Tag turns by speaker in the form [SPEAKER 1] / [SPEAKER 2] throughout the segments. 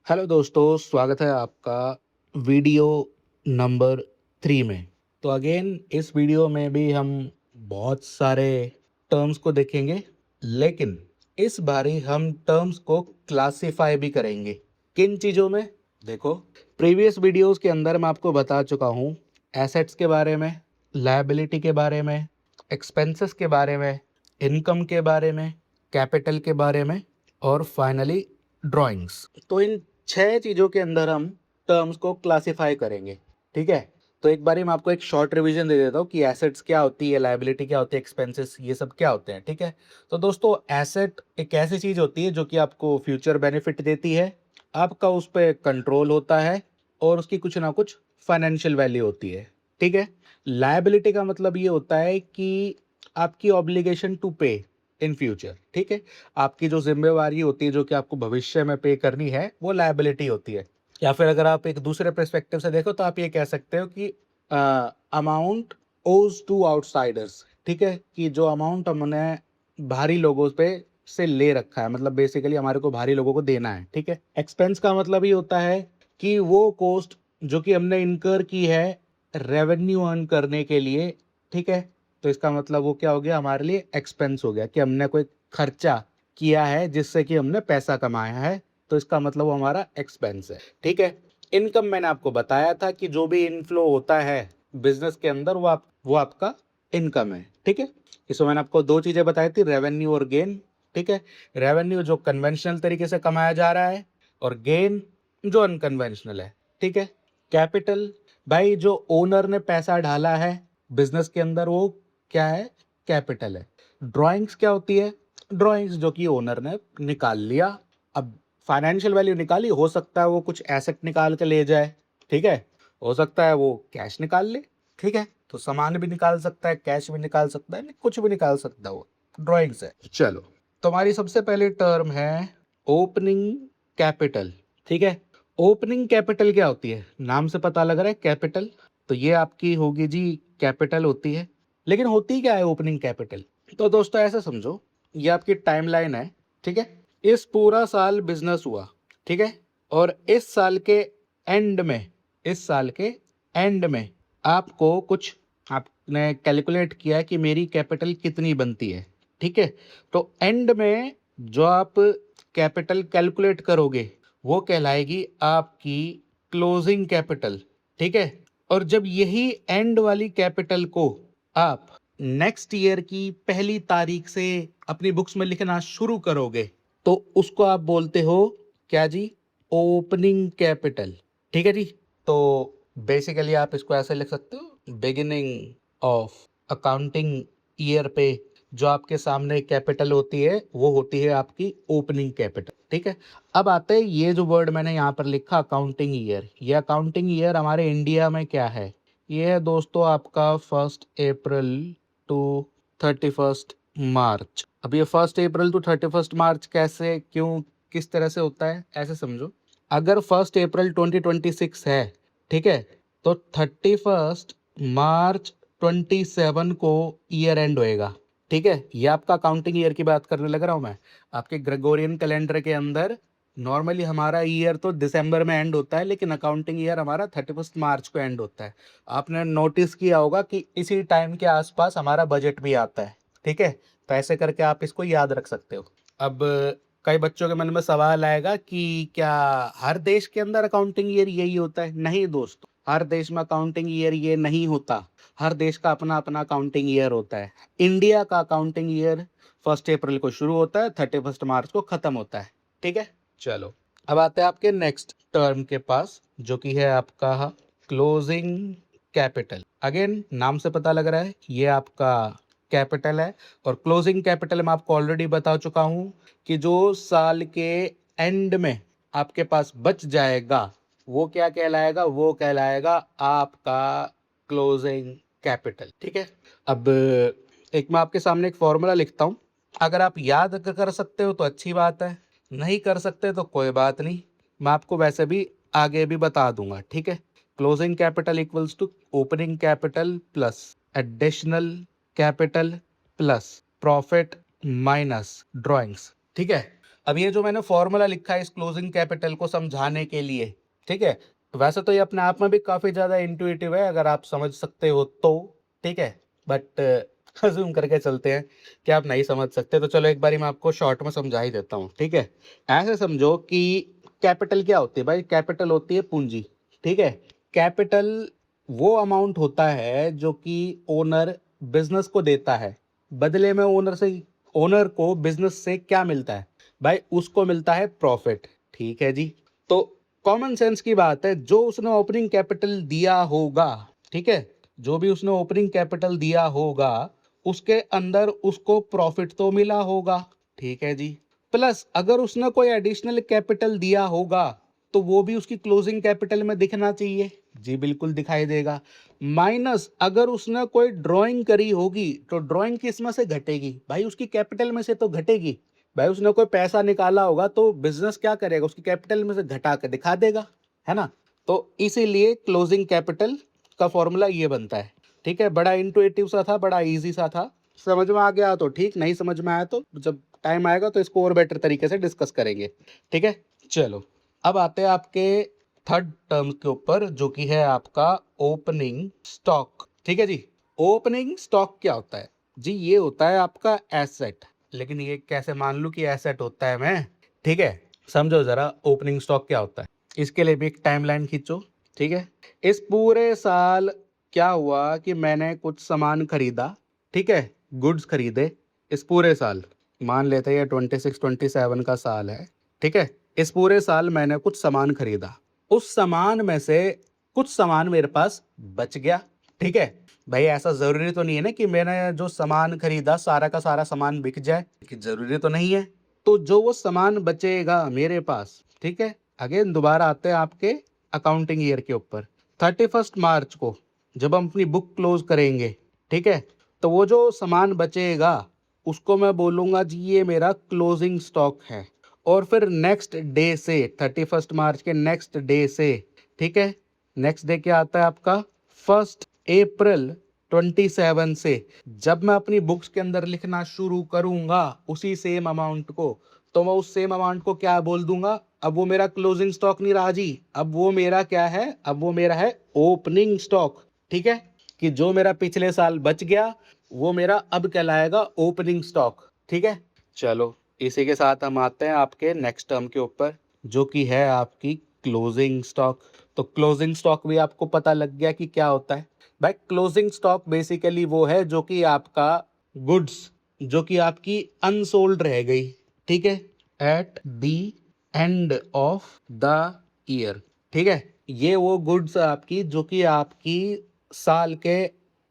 [SPEAKER 1] Hello दोस्तों, स्वागत है आपका वीडियो नंबर 3 में। तो अगेन इस वीडियो में भी हम बहुत सारे टर्म्स को देखेंगे, लेकिन इस बारी हम टर्म्स को क्लासिफाई भी करेंगे। किन चीज़ों में? देखो, प्रीवियस वीडियोस के अंदर मैं आपको बता चुका हूँ एसेट्स के बारे में, लायबिलिटी के बारे में, एक्सपेंसेस के बारे में, इनकम के बारे में, कैपिटल के बारे में और फाइनली ड्राइंग्स। तो इन 6 चीज़ों के अंदर हम टर्म्स को क्लासिफाई करेंगे, ठीक है? तो एक बारी मैं आपको एक शॉर्ट रिवीजन दे देता हूँ कि एसेट्स क्या होती है, लायबिलिटी क्या होती है, एक्सपेंसेस ये सब क्या होते हैं, ठीक है? तो दोस्तों, एसेट एक ऐसी चीज़ होती है जो कि आपको फ्यूचर बेनिफिट देती है, आपका उस पे कंट्रोल होता है और उसकी कुछ ना कुछ फाइनेंशियल वैल्यू होती है, ठीक है? लायबिलिटी का मतलब ये होता है कि आपकी ऑब्लिगेशन टू पे इन फ्यूचर, ठीक है? आपकी जो ज़िम्मेवारी होती है, जो कि आपको भविष्य में पे करनी है, वो लायबिलिटी होती है। या फिर अगर आप एक दूसरे पर्सपेक्टिव से देखो तो आप ये कह सकते हो कि अमाउंट ओज़ टू आउटसाइडर्स, ठीक है? कि जो अमाउंट हमने बाहरी लोगों पे से ले रखा है, मतलब बेसिकली हमारे को बाहरी लोगों को देना है, ठीक है? एक्सपेंस का मतलब ये होता है कि वो कॉस्ट जो कि हमने इनकर की है रेवेन्यू अर्न करने के लिए, ठीक है? तो इसका मतलब वो क्या हो गया, हमारे लिए एक्सपेंस हो गया कि हमने कोई खर्चा किया है जिससे कि हमने पैसा कमाया है, तो इसका मतलब वो हमारा एक्सपेंस है, ठीक है? इनकम मैंने आपको बताया था कि जो भी इनफ्लो होता है बिजनेस के अंदर वो आपका इनकम है, ठीक है? इसमें मैंने आपको 2 चीज़ें बताई थी, रेवेन्यू और गेन, ठीक है? रेवेन्यू जो कन्वेंशनल तरीके से कमाया जा रहा है और गेन जो अनकन्वेंशनल है, ठीक है? कैपिटल, भाई जो ओनर ने पैसा डाला है बिजनेस के अंदर वो क्या है? कैपिटल है। ड्राइंग्स क्या होती है? ड्राइंग्स जो कि ओनर ने निकाल लिया। अब फाइनेंशियल वैल्यू निकाली, हो सकता है वो कुछ एसेट निकाल के ले जाए, ठीक है? हो सकता है वो कैश निकाल ले, ठीक है? तो सामान भी निकाल सकता है, कैश भी निकाल सकता है, कुछ भी निकाल सकता है वो, ड्राइंग्स है। चलो, तो हमारी सबसे पहली टर्म है ओपनिंग कैपिटल, ठीक है? ओपनिंग कैपिटल क्या होती है? नाम से पता लग रहा है कैपिटल, तो ये आपकी होगी जी, कैपिटल होती है। लेकिन होती क्या है ओपनिंग कैपिटल? तो दोस्तों ऐसा समझो, ये आपकी टाइमलाइन है, ठीक है? इस पूरा साल बिजनेस हुआ, ठीक है? और इस साल के एंड में, इस साल के एंड में आपको कुछ, आपने कैलकुलेट किया कि मेरी कैपिटल कितनी बनती है, ठीक है? तो एंड में जो आप कैपिटल कैलकुलेट करोगे वो कहलाएगी आपकी क्लोजिंग कैपिटल, ठीक है? और जब यही एंड वाली कैपिटल को आप नेक्स्ट ईयर की पहली तारीख से अपनी बुक्स में लिखना शुरू करोगे तो उसको आप बोलते हो क्या जी? ओपनिंग कैपिटल, ठीक है जी? तो बेसिकली आप इसको ऐसे लिख सकते हो, बिगिनिंग ऑफ अकाउंटिंग ईयर पे जो आपके सामने कैपिटल होती है वो होती है आपकी ओपनिंग कैपिटल, ठीक है? अब आते हैं ये जो वर्ड मैंने यहाँ पर लिखा अकाउंटिंग ईयर, ये अकाउंटिंग ईयर हमारे इंडिया में क्या है? ये है दोस्तों आपका 1 अप्रैल टू 31 मार्च। अब ये 1 अप्रैल टू 31 मार्च कैसे, क्यों, किस तरह से होता है, ऐसे समझो। अगर 1 अप्रैल 2026 है, ठीक है, तो 31 मार्च 27 को ईयर एंड होएगा, ठीक है? ये आपका अकाउंटिंग ईयर की बात करने लग रहा हूँ मैं। आपके ग्रेगोरियन कैलेंडर के अंदर नॉर्मली हमारा ईयर तो दिसंबर में एंड होता है, लेकिन अकाउंटिंग ईयर हमारा 31 मार्च को एंड होता है। आपने नोटिस किया होगा कि इसी टाइम के आसपास हमारा बजट भी आता है, ठीक है? तो ऐसे करके आप इसको याद रख सकते हो। अब कई बच्चों के मन में सवाल आएगा कि क्या हर देश के अंदर अकाउंटिंग ईयर यही होता है? नहीं दोस्तों, हर देश में अकाउंटिंग ईयर ये नहीं होता। हर देश का अपना अपना अकाउंटिंग ईयर होता है। इंडिया का अकाउंटिंग ईयर 1 अप्रैल को शुरू होता है, 31 मार्च को खत्म होता है, ठीक है? चलो, अब आते हैं आपके नेक्स्ट टर्म के पास जो कि है आपका क्लोजिंग कैपिटल। अगेन नाम से पता लग रहा है ये आपका कैपिटल है, और क्लोजिंग कैपिटल मैं आपको ऑलरेडी बता चुका हूं कि जो साल के एंड में आपके पास बच जाएगा वो क्या कहलाएगा? वो कहलाएगा आपका क्लोजिंग कैपिटल, ठीक है? अब एक मैं आपके सामने एक फॉर्मूला लिखता हूं, अगर आप याद कर सकते हो तो अच्छी बात है, नहीं कर सकते तो कोई बात नहीं, मैं आपको वैसे भी आगे भी बता दूंगा, ठीक है? Closing capital equals to opening capital plus additional capital plus profit minus drawings, ठीक है? अब ये जो मैंने फॉर्मूला लिखा है इस क्लोजिंग कैपिटल को समझाने के लिए, ठीक है, वैसे तो ये अपने आप में भी काफी ज्यादा इंट्यूटिव है अगर आप समझ सकते हो तो, ठीक है, बट अज्यूम करके चलते हैं कि आप नहीं समझ सकते, तो चलो एक बारी मैं आपको शॉर्ट में समझा ही देता हूँ, ठीक है। ऐसे समझो कि कैपिटल क्या होती है भाई, कैपिटल होती है पूंजी, ठीक है। कैपिटल वो अमाउंट होता है जो कि ओनर बिजनेस को देता है, बदले में ओनर को बिजनेस से क्या मिलता है भाई, उसको मिलता है प्रॉफिट, ठीक है जी। तो कॉमन सेंस की बात है, जो उसने ओपनिंग कैपिटल दिया होगा, ठीक है, जो भी उसने ओपनिंग कैपिटल दिया होगा उसके अंदर उसको प्रॉफिट तो मिला होगा, ठीक है जी। प्लस अगर उसने कोई एडिशनल कैपिटल दिया होगा तो वो भी उसकी क्लोजिंग कैपिटल में दिखना चाहिए, जी बिल्कुल दिखाई देगा। माइनस अगर उसने कोई ड्राइंग करी होगी तो ड्राइंग किस में से घटेगी भाई, उसकी कैपिटल में से तो घटेगी। भाई उसने कोई पैसा निकाला होगा तो बिजनेस क्या करेगा, उसकी कैपिटल में से घटा कर दिखा देगा, है ना। तो इसीलिए क्लोजिंग कैपिटल का फॉर्मूला ये बनता है, ठीक है। बड़ा इंटुइटिव सा था, बड़ा इजी सा था, समझ में आ गया तो ठीक, नहीं समझ में आया तो जब टाइम आएगा तो इसको और बेटर तरीके से डिस्कस करेंगे, ठीक है। चलो अब आते हैं आपके थर्ड टर्म के ऊपर जो कि है आपका ओपनिंग स्टॉक, ठीक है जी। ओपनिंग स्टॉक क्या होता है जी, ये होता है आपका एसेट, लेकिन ये कैसे मान लूं कि एसेट होता है मैं, ठीक है। समझो जरा ओपनिंग स्टॉक क्या होता है, इसके लिए भी एक टाइमलाइन खींचो, ठीक है। इस पूरे साल क्या हुआ कि मैंने कुछ सामान खरीदा, ठीक है, गुड्स खरीदे इस पूरे साल, मान लेते हैं ये 26-27 का साल है, ठीक है। इस पूरे साल मैंने कुछ सामान खरीदा, उस सामान में से कुछ सामान मेरे पास बच गया, ठीक है। भाई ऐसा जरूरी तो नहीं है ना कि मैंने जो सामान खरीदा सारा का सारा सामान बिक जाए, कि जरूरी तो नहीं है। तो जो वो सामान बचेगा मेरे पास, ठीक है, अगेन दोबारा आते हैं आपके अकाउंटिंग ईयर के ऊपर, 31 मार्च को जब हम अपनी बुक क्लोज करेंगे, ठीक है, तो वो जो सामान बचेगा उसको मैं बोलूंगा जी ये मेरा क्लोजिंग स्टॉक है। और फिर नेक्स्ट डे से 31 मार्च के नेक्स्ट डे से, ठीक है, नेक्स्ट डे क्या आता है आपका 1 अप्रैल 27 से जब मैं अपनी बुक्स के अंदर लिखना शुरू करूंगा उसी सेम अमाउंट को, तो मैं उस सेम अमाउंट को क्या बोल दूंगा, अब वो मेरा क्लोजिंग स्टॉक नहीं रहा जी, अब वो मेरा क्या है, अब वो मेरा है ओपनिंग स्टॉक, ठीक है। कि जो मेरा पिछले साल बच गया वो मेरा अब कहलाएगा ओपनिंग स्टॉक, ठीक है। चलो इसी के साथ हम आते हैं आपके नेक्स्ट टर्म के ऊपर जो कि है आपकी क्लोजिंग स्टॉक। तो क्लोजिंग स्टॉक भी आपको पता लग गया कि क्या होता है भाई। क्लोजिंग स्टॉक बेसिकली वो है जो कि आपका गुड्स जो कि आपकी अनसोल्ड रह गई, ठीक है, at the end of the year, ठीक है। ये वो गुड्स आपकी जो कि आपकी साल के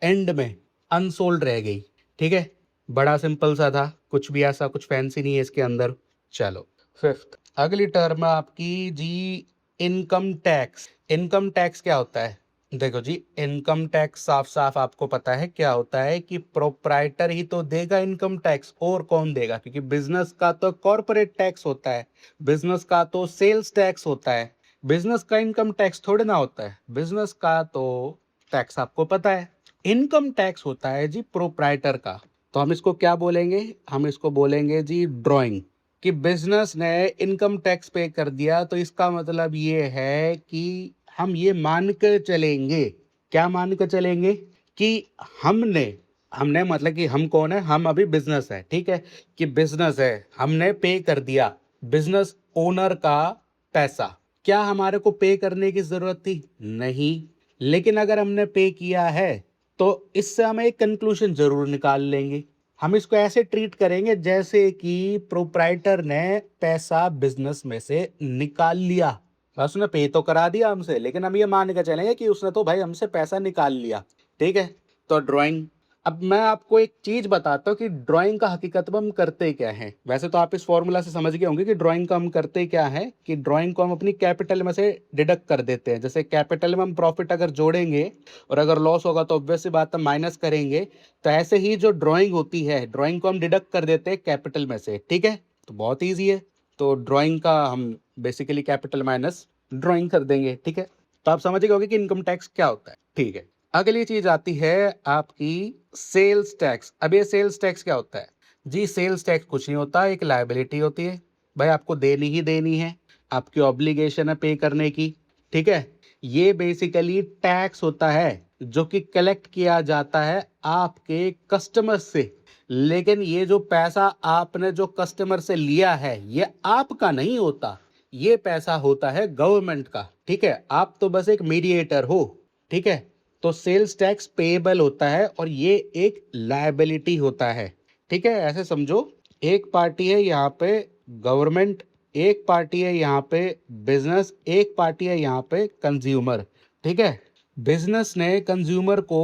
[SPEAKER 1] एंड में अनसोल्ड रह गई, ठीक है। बड़ा सिंपल सा था, कुछ भी ऐसा कुछ फैंसी नहीं है इसके अंदर। चलो फिफ्थ अगली टर्म है आपकी जी इनकम टैक्स। इनकम टैक्स क्या होता है, देखो जी इनकम टैक्स साफ साफ आपको पता है क्या होता है कि प्रोप्राइटर ही तो देगा इनकम टैक्स, और कौन देगा, क्योंकि बिजनेस का तो कॉर्पोरेट टैक्स होता है, बिजनेस का तो सेल्स टैक्स होता है, बिजनेस का इनकम टैक्स थोड़ी ना होता है, बिजनेस का तो टैक्स आपको पता है। इनकम टैक्स होता है जी प्रोप्राइटर का, तो हम इसको क्या बोलेंगे, हम इसको बोलेंगे जी ड्राइंग। कि बिजनेस ने इनकम टैक्स पे कर दिया तो इसका मतलब ये है कि हम ये मान कर चलेंगे, क्या मान कर चलेंगे कि हमने हमने मतलब कि हम कौन है, हम अभी बिजनेस है, ठीक है, कि बिजनेस है, हमने पे कर दिया बिजनेस ओनर का पैसा। क्या हमारे को पे करने की जरूरत थी, नहीं, लेकिन अगर हमने पे किया है तो इससे हम एक कंक्लूजन जरूर निकाल लेंगे। हम इसको ऐसे ट्रीट करेंगे जैसे कि प्रोप्राइटर ने पैसा बिजनेस में से निकाल लिया, बस उसने पे तो करा दिया हमसे, लेकिन हम ये मान के चलेंगे कि उसने तो भाई हमसे पैसा निकाल लिया, ठीक है। तो ड्राइंग, अब मैं आपको एक चीज बताता हूँ कि ड्राइंग का हकीकत में हम करते क्या है। वैसे तो आप इस फॉर्मूला से समझ गए होंगे कि ड्राइंग का हम करते क्या है, कि ड्राइंग को हम अपनी कैपिटल में से डिडक्ट कर देते हैं। जैसे कैपिटल में हम प्रॉफिट अगर जोड़ेंगे और अगर लॉस होगा तो ऑब्वियस सी बात है माइनस करेंगे, तो ऐसे ही जो ड्राइंग होती है ड्राइंग को हम डिडक्ट कर देते हैं कैपिटल में से, ठीक है। तो बहुत ईजी है, तो ड्राइंग का हम बेसिकली कैपिटल माइनस ड्राइंग कर देंगे, ठीक है। तो आप समझ गए होंगे कि इनकम टैक्स क्या होता है, ठीक है। अगली चीज आती है आपकी सेल्स टैक्स। अब ये सेल्स टैक्स क्या होता है जी, सेल्स टैक्स कुछ नहीं होता, एक लायबिलिटी होती है भाई आपको देनी ही देनी है, आपकी ऑब्लिगेशन है पे करने की, ठीक है। ये बेसिकली टैक्स होता है जो कि कलेक्ट किया जाता है आपके कस्टमर से, लेकिन ये जो पैसा आपने जो कस्टमर से लिया है ये आपका नहीं होता, ये पैसा होता है गवर्नमेंट का, ठीक है। आप तो बस एक मीडिएटर हो, ठीक है। तो सेल्स टैक्स पेएबल होता है और ये एक लायबिलिटी होता है, ठीक है। ऐसे समझो, एक पार्टी है यहाँ पे गवर्नमेंट, एक पार्टी है यहाँ पे बिजनेस, एक पार्टी है यहाँ पे कंज्यूमर, ठीक है। बिजनेस ने कंज्यूमर को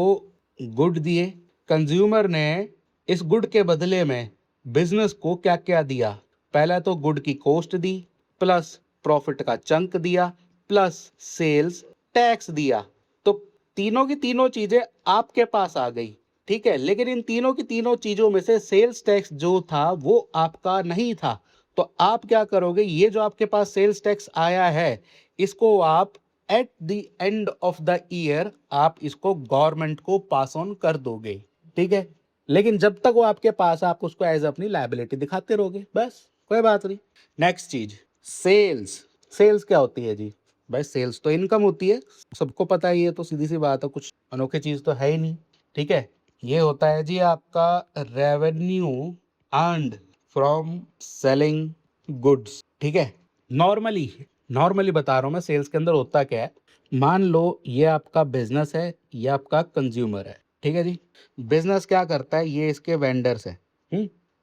[SPEAKER 1] गुड दिए, कंज्यूमर ने इस गुड के बदले में बिजनेस को क्या क्या दिया, पहला तो गुड की कॉस्ट दी, प्लस प्रॉफिट का चंक दिया, प्लस सेल्स टैक्स दिया। तो तीनों की तीनों चीजें आपके पास आ गई, ठीक है। लेकिन इन तीनों की तीनों चीजों में से सेल्स टैक्स जो था वो आपका नहीं था। तो आप क्या करोगे, ये जो आपके पास सेल्स टैक्स आया है इसको आप at the end of the year आप इसको गवर्नमेंट को पास ऑन कर दोगे, ठीक है। लेकिन जब तक वो आपके पास है आप उसको एज अपनी लायबिलिटी दिखाते रहोगे, बस कोई बात नहीं। नेक्स्ट चीज, सेल्स। सेल्स क्या होती है जी? भाई सेल्स तो इनकम होती है, सबको पता ही है, तो सीधी सी बात है, कुछ अनोखी चीज तो है ही नहीं, ठीक है। ये होता है जी आपका revenue earned from selling goods, ठीक है। नॉर्मली नॉर्मली बता रहा हूँ मैं, सेल्स के अंदर होता क्या है, मान लो ये आपका बिजनेस है, ये आपका कंज्यूमर है, ठीक है जी। बिजनेस क्या करता है, ये इसके वेंडर्स है,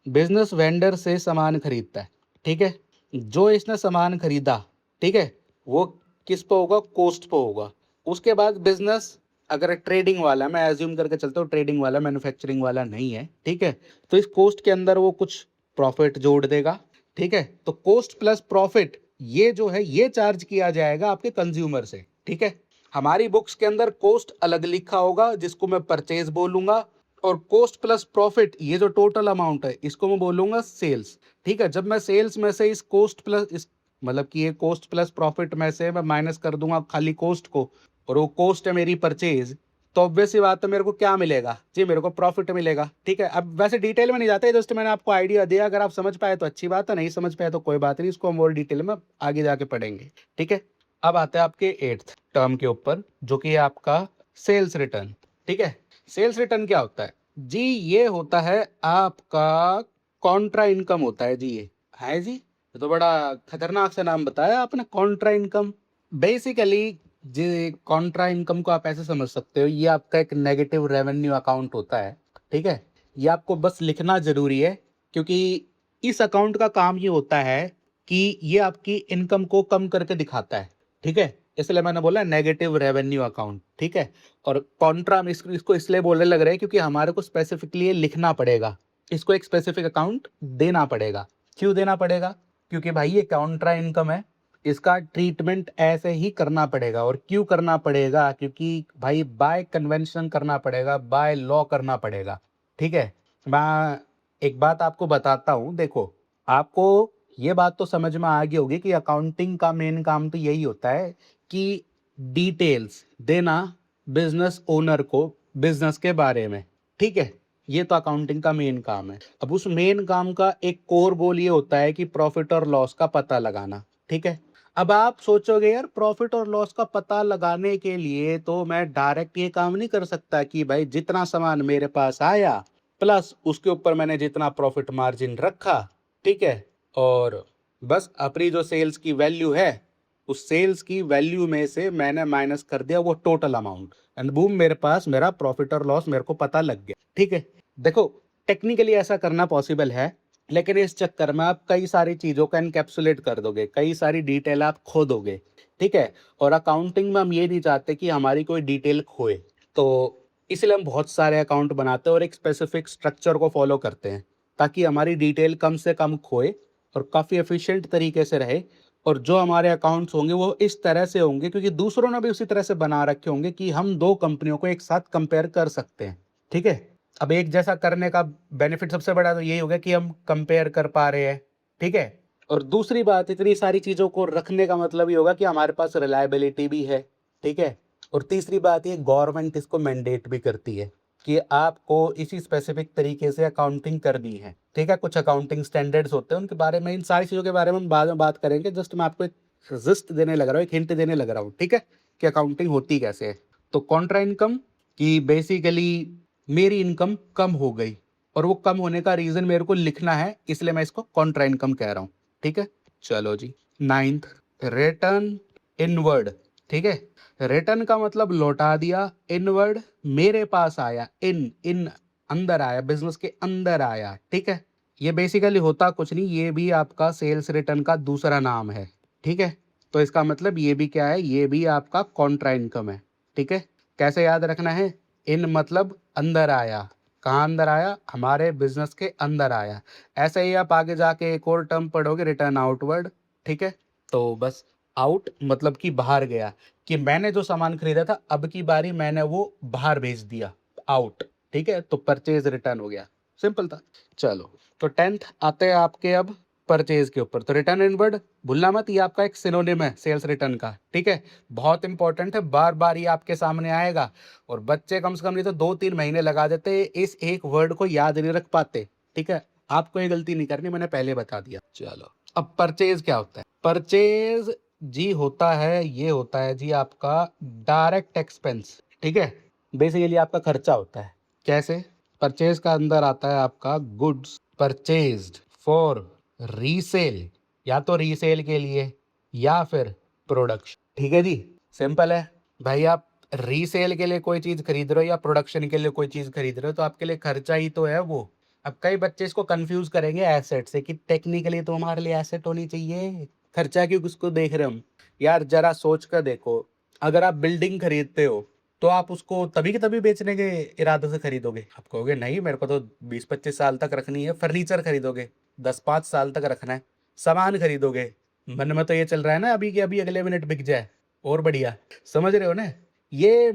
[SPEAKER 1] बिजनेस वेंडर से सामान खरीदता है, ठीक है। जो इसने सामान खरीदा, ठीक है, वो किस पे होगा, कोस्ट पे होगा। उसके बाद बिजनेस, अगर ट्रेडिंग वाला, मैं एज्यूम करके चलता हूँ ट्रेडिंग वाला, मैन्युफैक्चरिंग वाला नहीं है, ठीक है, तो इस कोस्ट के अंदर वो कुछ प्रॉफिट जोड़ देगा, ठीक है। तो कोस्ट प्लस प्रॉफिट ये जो है ये चार्ज किया जाएगा आपके कंज्यूमर से, ठीक है। हमारी बुक्स के अंदर कोस्ट अलग लिखा होगा जिसको मैं परचेज बोलूंगा, और कोस्ट प्लस प्रॉफिट ये जो टोटल अमाउंट है इसको मैं बोलूंगा सेल्स, ठीक है। जब मैं सेल्स में से इस कोस्ट प्लस इस मतलब कि ये कोस्ट प्लस प्रॉफिट में से मैं माइनस कर दूंगा खाली कोस्ट को, और वो कोस्ट है मेरी परचेज, तो ऑब्वियस सी बात है मेरे को क्या मिलेगा जी, मेरे को प्रॉफिट मिलेगा, ठीक है। अब वैसे डिटेल में नहीं जाते, जस्ट मैंने आपको आइडिया दिया, अगर आप समझ पाए तो अच्छी बात है, नहीं समझ पाए तो कोई बात नहीं, इसको हम और डिटेल में आगे जाके पढ़ेंगे, ठीक है। अब आते हैं आपके 8th टर्म के ऊपर जो कि है आपका सेल्स रिटर्न, ठीक है। सेल्स रिटर्न क्या होता है जी? ये होता है आपका कॉन्ट्रा इनकम होता है जी, ये है जी, ये तो बड़ा खतरनाक सा नाम बताया आपने, कॉन्ट्रा इनकम। बेसिकली जी कॉन्ट्रा इनकम को आप ऐसे समझ सकते हो, ये आपका एक नेगेटिव रेवेन्यू अकाउंट होता है, ठीक है। ये आपको बस लिखना जरूरी है, क्योंकि इस अकाउंट का काम ये होता है कि ये आपकी इनकम को कम करके दिखाता है, ठीक है। इसलिए मैंने बोला नेगेटिव रेवेन्यू अकाउंट, ठीक है। और कॉन्ट्रा में इसको इसलिए बोलने लग रहे हैं क्योंकि हमारे को स्पेसिफिकली ये लिखना पड़ेगा, इसको एक स्पेसिफिक अकाउंट देना पड़ेगा। क्यों देना पड़ेगा? क्योंकि भाई ये कॉन्ट्रा इनकम है, इसका ट्रीटमेंट ऐसे ही करना पड़ेगा। और क्यों करना पड़ेगा? क्योंकि भाई बाय कन्वेंशन करना पड़ेगा, बाय लॉ करना पड़ेगा, ठीक है। मैं एक बात आपको बताता हूँ, देखो आपको ये बात तो समझ में आ गई होगी कि अकाउंटिंग का मेन काम तो यही होता है कि डिटेल्स देना बिजनेस ओनर को बिजनेस के बारे में, ठीक है। ये तो अकाउंटिंग का मेन काम है। अब उस मेन काम का एक कोर गोल ये होता है कि प्रॉफिट और लॉस का पता लगाना, ठीक है। अब आप सोचोगे यार प्रॉफिट और लॉस का पता लगाने के लिए तो मैं डायरेक्ट ये काम नहीं कर सकता कि भाई जितना सामान मेरे पास आया प्लस उसके ऊपर मैंने जितना प्रॉफिट मार्जिन रखा, ठीक है, और बस अपनी जो सेल्स की वैल्यू है उस सेल्स की वैल्यू में से मैंने माइनस कर दिया वो टोटल अमाउंट, एंड बूम मेरे पास मेरा प्रॉफिट और लॉस मेरे को पता लग गया, ठीक है। देखो टेक्निकली ऐसा करना पॉसिबल है, लेकिन इस चक्कर में आप कई सारी चीजों का एनकैप्सुलेट कर दोगे, कई सारी डिटेल आप खो दोगे, ठीक है। और अकाउंटिंग में हम ये नहीं चाहते कि हमारी कोई डिटेल खोए, तो इसलिए हम बहुत सारे अकाउंट बनाते हैं और एक स्पेसिफिक स्ट्रक्चर को फॉलो करते हैं ताकि हमारी डिटेल कम से कम खोए और काफ़ी एफिशिएंट तरीके से रहे। और जो हमारे अकाउंट्स होंगे वो इस तरह से होंगे क्योंकि दूसरों ने भी उसी तरह से बना रखे होंगे कि हम दो कंपनियों को एक साथ कंपेयर कर सकते हैं, ठीक है। अब एक जैसा करने का बेनिफिट सबसे बड़ा तो यही होगा कि हम कंपेयर कर पा रहे हैं, ठीक है। और दूसरी बात, इतनी सारी चीज़ों को रखने का मतलब ये होगा कि हमारे पास रिलायबिलिटी भी है, ठीक है। और तीसरी बात ये गवर्नमेंट इसको मैंडेट भी करती है, कि आपको इसी स्पेसिफिक तरीके से अकाउंटिंग करनी है। ठीक है, कुछ अकाउंटिंग स्टैंडर्ड्स होते हैं, उनके बारे में, इन सारी चीज़ों के बारे में हम बाद में बात करेंगे। जस्ट मैं आपको एक जिस्ट देने लग रहा हूँ, एक हिंट देने लग रहा हूँ, ठीक है, कि अकाउंटिंग होती कैसे है। तो कॉन्ट्रा इनकम की बेसिकली मेरी इनकम कम हो गई और वो कम होने का रीज़न मेरे को लिखना है, इसलिए मैं इसको कॉन्ट्रा इनकम कह रहा हूँ। ठीक है, चलो जी। 9th, return inward. ठीक है, रिटर्न का मतलब लौटा दिया, इनवर्ड मेरे पास आया, इन अंदर आया, बिजनेस के अंदर आया। ठीक है, ये बेसिकली होता कुछ नहीं, ये भी आपका सेल्स रिटर्न का दूसरा नाम है। ठीक है, तो इसका मतलब ये भी क्या है, ये भी आपका कॉन्ट्रा इनकम है। ठीक है, कैसे याद रखना है, इन मतलब अंदर आया, कहाँ अंदर आया, हमारे बिजनेस के अंदर आया। ऐसे ही आप आगे जाके एक और टर्म पढ़ोगे, रिटर्न आउटवर्ड। ठीक है, तो बस आउट मतलब कि बाहर गया, कि मैंने जो सामान खरीदा था अब की बारी मैंने वो बाहर भेज दिया, आउट। ठीक है, तो परचेज रिटर्न हो गया, सिंपल था। चलो, तो 10th आते हैं आपके अब परचेज के ऊपर। तो रिटर्न इनवर्ड भूलना मत, ये आपका एक सिनोनिम है सेल्स रिटर्न का। ठीक है, बहुत इंपॉर्टेंट है, बार बार ये आपके सामने आएगा और बच्चे कम से कम नहीं तो 2-3 महीने लगा देते हैं, इस एक वर्ड को याद नहीं रख पाते। ठीक है, आपको ये गलती नहीं करनी, मैंने पहले बता दिया। चलो, अब परचेज क्या होता है। परचेज जी होता है, ये होता है जी आपका डायरेक्ट एक्सपेंस। ठीक है, बेसिकली आपका खर्चा होता है। कैसे, परचेज का अंदर आता है आपका गुड्स परचेज्ड फॉर रीसेल, या तो रीसेल के लिए या फिर प्रोडक्शन। ठीक है जी, सिंपल है भाई। आप रीसेल के लिए कोई चीज खरीद रहे हो या प्रोडक्शन के लिए कोई चीज खरीद रहे हो, तो आपके लिए खर्चा ही तो है वो। अब कई बच्चे इसको कंफ्यूज करेंगे एसेट से, कि टेक्निकली तो हमारे लिए एसेट होनी चाहिए, खर्चा क्यों किसको देख रहे हो हम। यार जरा सोच कर देखो, अगर आप बिल्डिंग खरीदते हो तो आप उसको तभी के तभी बेचने के इरादे से खरीदोगे। आप कहोगे नहीं, मेरे को तो 20-25 साल तक रखनी है। फर्नीचर खरीदोगे, 10-5 साल तक रखना है। सामान खरीदोगे, मन में तो ये चल रहा है ना अभी कि अभी अगले मिनट बिक जाए, और बढ़िया। समझ रहे हो ना, ये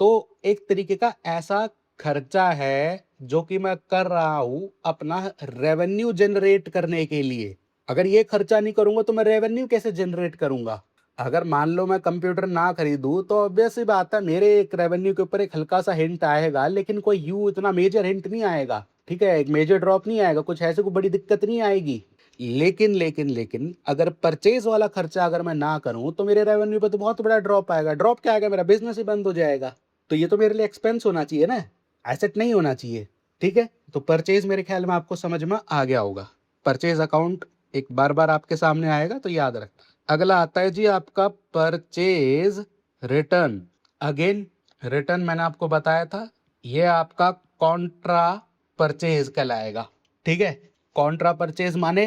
[SPEAKER 1] तो एक तरीके का ऐसा खर्चा है जो कि मैं कर रहा हूं अपना रेवेन्यू जनरेट करने के लिए। अगर ये खर्चा नहीं करूंगा तो मैं रेवेन्यू कैसे जनरेट करूंगा। अगर मान लो मैं कंप्यूटर ना खरीदूं तो ऑब्वियस सी बात है, मेरे एक रेवेन्यू के ऊपर एक हल्का सा हिंट आएगा, लेकिन कोई यू इतना मेजर हिंट नहीं आएगा। ठीक है, एक मेजर ड्रॉप नहीं आएगा, कुछ ऐसे कोई बड़ी दिक्कत नहीं आएगी। लेकिन अगर परचेज वाला खर्चा अगर मैं ना करूं तो मेरे रेवेन्यू पे तो बहुत बड़ा ड्रॉप आएगा। ड्रॉप क्या आएगा, मेरा बिजनेस ही बंद हो जाएगा। तो ये तो मेरे लिए एक्सपेंस होना चाहिए ना, एसेट नहीं होना चाहिए। ठीक है, तो परचेज मेरे ख्याल में आपको समझ में आ गया होगा। परचेज अकाउंट एक बार बार आपके सामने आएगा तो याद रखना। अगला आता है जी आपका परचेज रिटर्न। अगेन रिटर्न मैंने आपको बताया था, ये आपका कॉन्ट्रा परचेज कहलाएगा। ठीक है, कॉन्ट्रा परचेज माने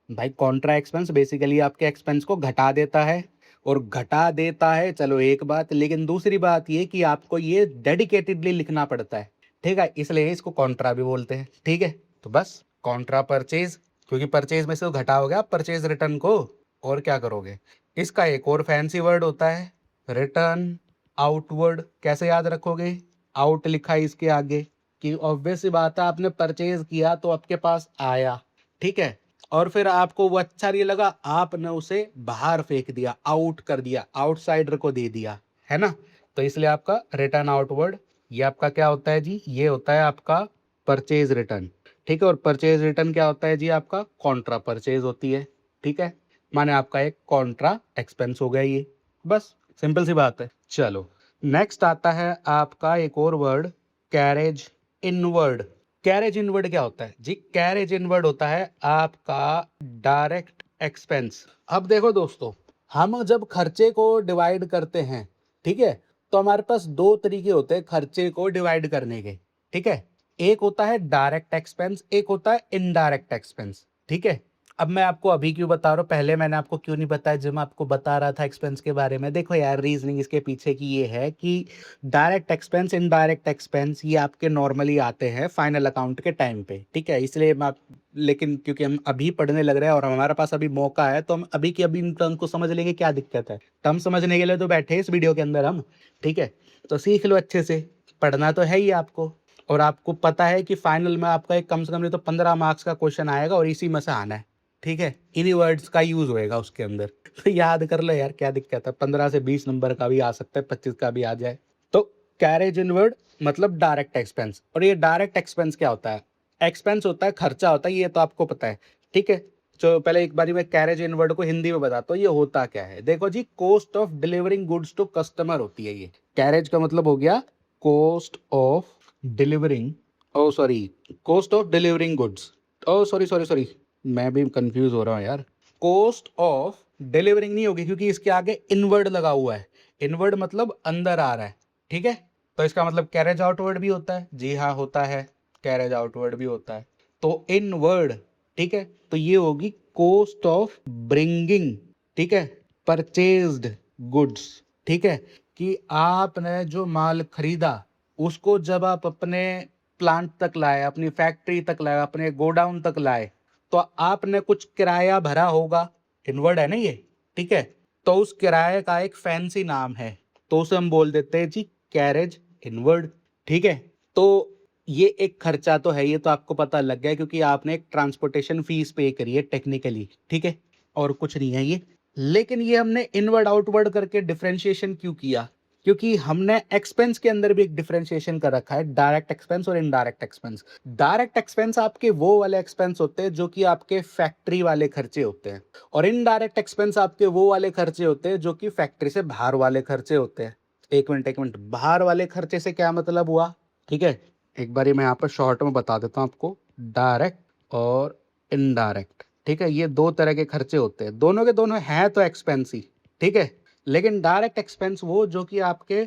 [SPEAKER 1] भाई कॉन्ट्रा एक्सपेंस बेसिकली आपके एक्सपेंस को घटा देता है, और घटा देता है, चलो एक बात, लेकिन दूसरी बात ये कि आपको ये डेडिकेटेडली लिखना पड़ता है। ठीक है, इसलिए इसको कॉन्ट्रा भी बोलते हैं। ठीक है, तो बस कॉन्ट्रा परचेज, क्योंकि परचेज में से तो घटाओगे आप परचेज रिटर्न को, और क्या करोगे। इसका एक और फैंसी वर्ड होता है रिटर्न आउटवर्ड। कैसे याद रखोगे, आउट लिखा है इसके आगे, कि ऑब्वियस सी बात है, आपने परचेज किया तो आपके पास आया। ठीक है, और फिर आपको वो अच्छा नहीं लगा, आपने उसे बाहर फेंक दिया, आउट कर दिया, आउटसाइडर को दे दिया, है ना। तो इसलिए आपका रिटर्न आउटवर्ड, ये आपका क्या होता है जी, ये होता है आपका परचेज रिटर्न। ठीक है, और परचेज रिटर्न क्या होता है जी, आपका कॉन्ट्रा परचेज होती है। ठीक है, माने आपका एक कॉन्ट्रा एक्सपेंस हो गया ये, बस सिंपल सी बात है। चलो, नेक्स्ट आता है आपका एक और word, carriage inward. Carriage inward क्या होता है जी, कैरेज इनवर्ड होता है आपका डायरेक्ट एक्सपेंस। अब देखो दोस्तों, हम जब खर्चे को डिवाइड करते हैं, ठीक है, तो हमारे पास दो तरीके होते हैं खर्चे को डिवाइड करने के। ठीक है, एक होता है डायरेक्ट एक्सपेंस, एक होता है इनडायरेक्ट एक्सपेंस। ठीक है, अब मैं आपको अभी क्यों बता रहा हूँ, पहले मैंने आपको क्यों नहीं बताया जब मैं आपको बता रहा था एक्सपेंस के बारे में। देखो यार, रीजनिंग इसके पीछे की ये है कि डायरेक्ट एक्सपेंस इनडायरेक्ट एक्सपेंस ये आपके नॉर्मली आते हैं फाइनल अकाउंट के टाइम पे। ठीक है, इसलिए मैं लेकिन क्योंकि हम अभी पढ़ने लग रहे हैं और हमारे पास अभी मौका है, तो हम अभी की अभी इन टर्म को समझ लेंगे, क्या दिक्कत है। तो हम समझने के लिए तो बैठे हैं इस वीडियो के अंदर हम। ठीक है, तो सीख लो अच्छे से, पढ़ना तो है ही आपको, और आपको पता है कि फाइनल में आपका एक कम से कम नहीं तो 15 मार्क्स का क्वेश्चन आएगा और इसी में से आना है। ठीक है, इन्हीं वर्ड्स का यूज होएगा उसके अंदर। तो याद कर लो यार, क्या दिक्कत है, 15 से 20 नंबर का भी आ सकता है, 25 का भी आ जाए। तो कैरेज इनवर्ड मतलब डायरेक्ट एक्सपेंस। और ये डायरेक्ट एक्सपेंस क्या होता है? एक्सपेंस होता है, खर्चा होता है, ये तो आपको पता है, ठीक है। तो पहले एक बारी मैं कैरेज इनवर्ड को हिंदी में बताता हूँ, ये होता क्या है। देखो जी, cost of delivering goods to customer होती है ये। कैरेज का मतलब हो गया cost of delivering, oh sorry, cost of delivering goods, oh sorry sorry sorry, मैं भी कंफ्यूज हो रहा हूँ यार। कॉस्ट ऑफ डिलीवरिंग नहीं होगी क्योंकि इसके आगे इनवर्ड लगा हुआ है। इनवर्ड मतलब अंदर आ रहा है, ठीक है। तो इसका मतलब कैरेज आउटवर्ड भी होता है, जी हाँ होता है, कैरेज आउटवर्ड भी होता है। तो इनवर्ड, ठीक है, तो ये होगी कॉस्ट ऑफ ब्रिंगिंग, ठीक है, परचेज्ड गुड्स, ठीक है, कि आपने जो माल खरीदा उसको जब आप अपने प्लांट तक लाए, अपनी फैक्ट्री तक लाए, अपने गोडाउन तक लाए, तो आपने कुछ किराया भरा होगा, इनवर्ड है ना ये, ठीक है। तो उस किराए का एक फैंसी नाम है, तो उसे हम बोल देते हैं जी कैरेज इनवर्ड, ठीक है। तो ये एक खर्चा तो है, ये तो आपको पता लग गया क्योंकि आपने एक ट्रांसपोर्टेशन फीस पे करी है टेक्निकली, ठीक है, और कुछ नहीं है ये। लेकिन ये हमने इनवर्ड आउटवर्ड करके डिफरेंशिएशन क्यों किया? क्योंकि हमने एक्सपेंस के अंदर भी एक डिफरेंशिएशन कर रखा है, डायरेक्ट एक्सपेंस और इनडायरेक्ट एक्सपेंस। डायरेक्ट एक्सपेंस आपके वो वाले एक्सपेंस होते हैं जो कि आपके फैक्ट्री वाले खर्चे होते हैं, और इनडायरेक्ट एक्सपेंस आपके वो वाले खर्चे होते हैं जो कि फैक्ट्री से बाहर वाले खर्चे होते हैं। एक मिनट, बाहर वाले खर्चे से क्या मतलब हुआ, ठीक है, एक बारी मैं यहाँ पर शॉर्ट में बता देता हूँ आपको। डायरेक्ट और इनडायरेक्ट, ठीक है, ये दो तरह के खर्चे होते हैं, दोनों के दोनों हैं तो एक्सपेंस ही, ठीक है। लेकिन डायरेक्ट एक्सपेंस वो जो कि आपके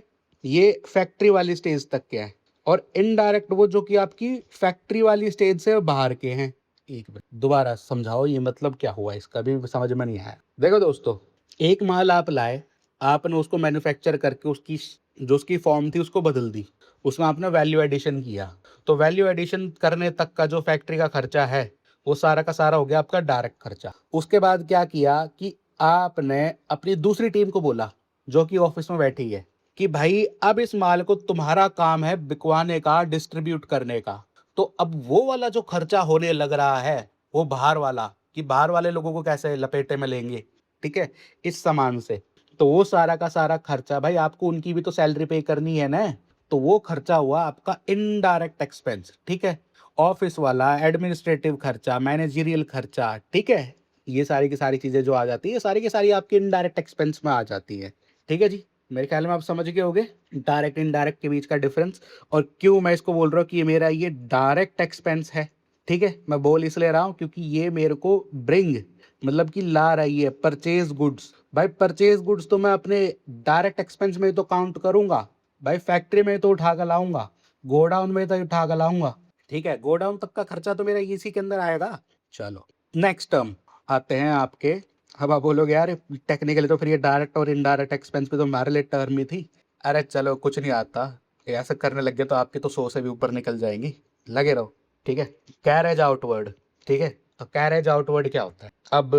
[SPEAKER 1] ये फैक्ट्री वाली स्टेज तक के हैं, और इनडायरेक्ट वो जो कि आपकी फैक्ट्री वाली स्टेज से बाहर के हैं। एक मिनट, दोबारा समझाओ ये मतलब क्या हुआ, इसका भी समझ में नहीं आया। देखो दोस्तों, एक माल आप लाए, आपने उसको मैन्युफैक्चर करके उसकी जो उसकी फॉर्म थी उसको बदल दी, उसमें आपने वैल्यू एडिशन किया। तो वैल्यू एडिशन करने तक का जो फैक्ट्री का खर्चा है वो सारा का सारा हो गया आपका डायरेक्ट खर्चा। उसके बाद क्या किया कि आपने अपनी दूसरी टीम को बोला जो कि ऑफिस में बैठी है कि भाई अब इस माल को तुम्हारा काम है बिकवाने का, डिस्ट्रीब्यूट करने का। तो अब वो वाला जो खर्चा होने लग रहा है वो बाहर वाला, कि बाहर वाले लोगों को कैसे लपेटे में लेंगे, ठीक है, इस सामान से। तो वो सारा का सारा खर्चा भाई आपको उनकी भी तो सैलरी पे करनी है ना, तो वो खर्चा हुआ आपका इनडायरेक्ट एक्सपेंस, ठीक है। ऑफिस वाला एडमिनिस्ट्रेटिव खर्चा, मैनेजरियल खर्चा, ठीक है, ये सारी की सारी चीजें जो आ जाती है सारी की सारी आपकी इनडायरेक्ट एक्सपेंस में आ जाती है, ठीक है जी। मेरे ख्याल में आप समझ गए होंगे डायरेक्ट इनडायरेक्ट के बीच का डिफरेंस, और क्यों मैं इसको बोल रहा हूँ कि ये मेरा ये डायरेक्ट एक्सपेंस है, ठीक है। मैं बोल इसलिए रहा हूँ क्योंकि ये मेरे को ब्रिंग मतलब कि ला रही है, परचेज गुड्स। भाई परचेज गुड्स तो मैं अपने डायरेक्ट एक्सपेंस में तो काउंट करूंगा, भाई फैक्ट्री में तो उठा कर लाऊंगा, गोडाउन में तो उठा कर लाऊंगा, ठीक है, गोडाउन तक का खर्चा तो मेरा इसी के अंदर आएगा। चलो नेक्स्ट टर्म आते हैं आपके। अब आप बोलोगे यार टेक्निकली तो फिर ये डायरेक्ट और इनडायरेक्ट एक्सपेंस पे तो हमारे लिए टर्म ही थी। अरे चलो कुछ नहीं आता, ये ऐसा करने लग गए तो आपकी तो 100 से भी ऊपर निकल जाएंगी, लगे रहो, ठीक है। कैरेज आउटवर्ड, ठीक है, तो कैरेज आउटवर्ड क्या होता है? अब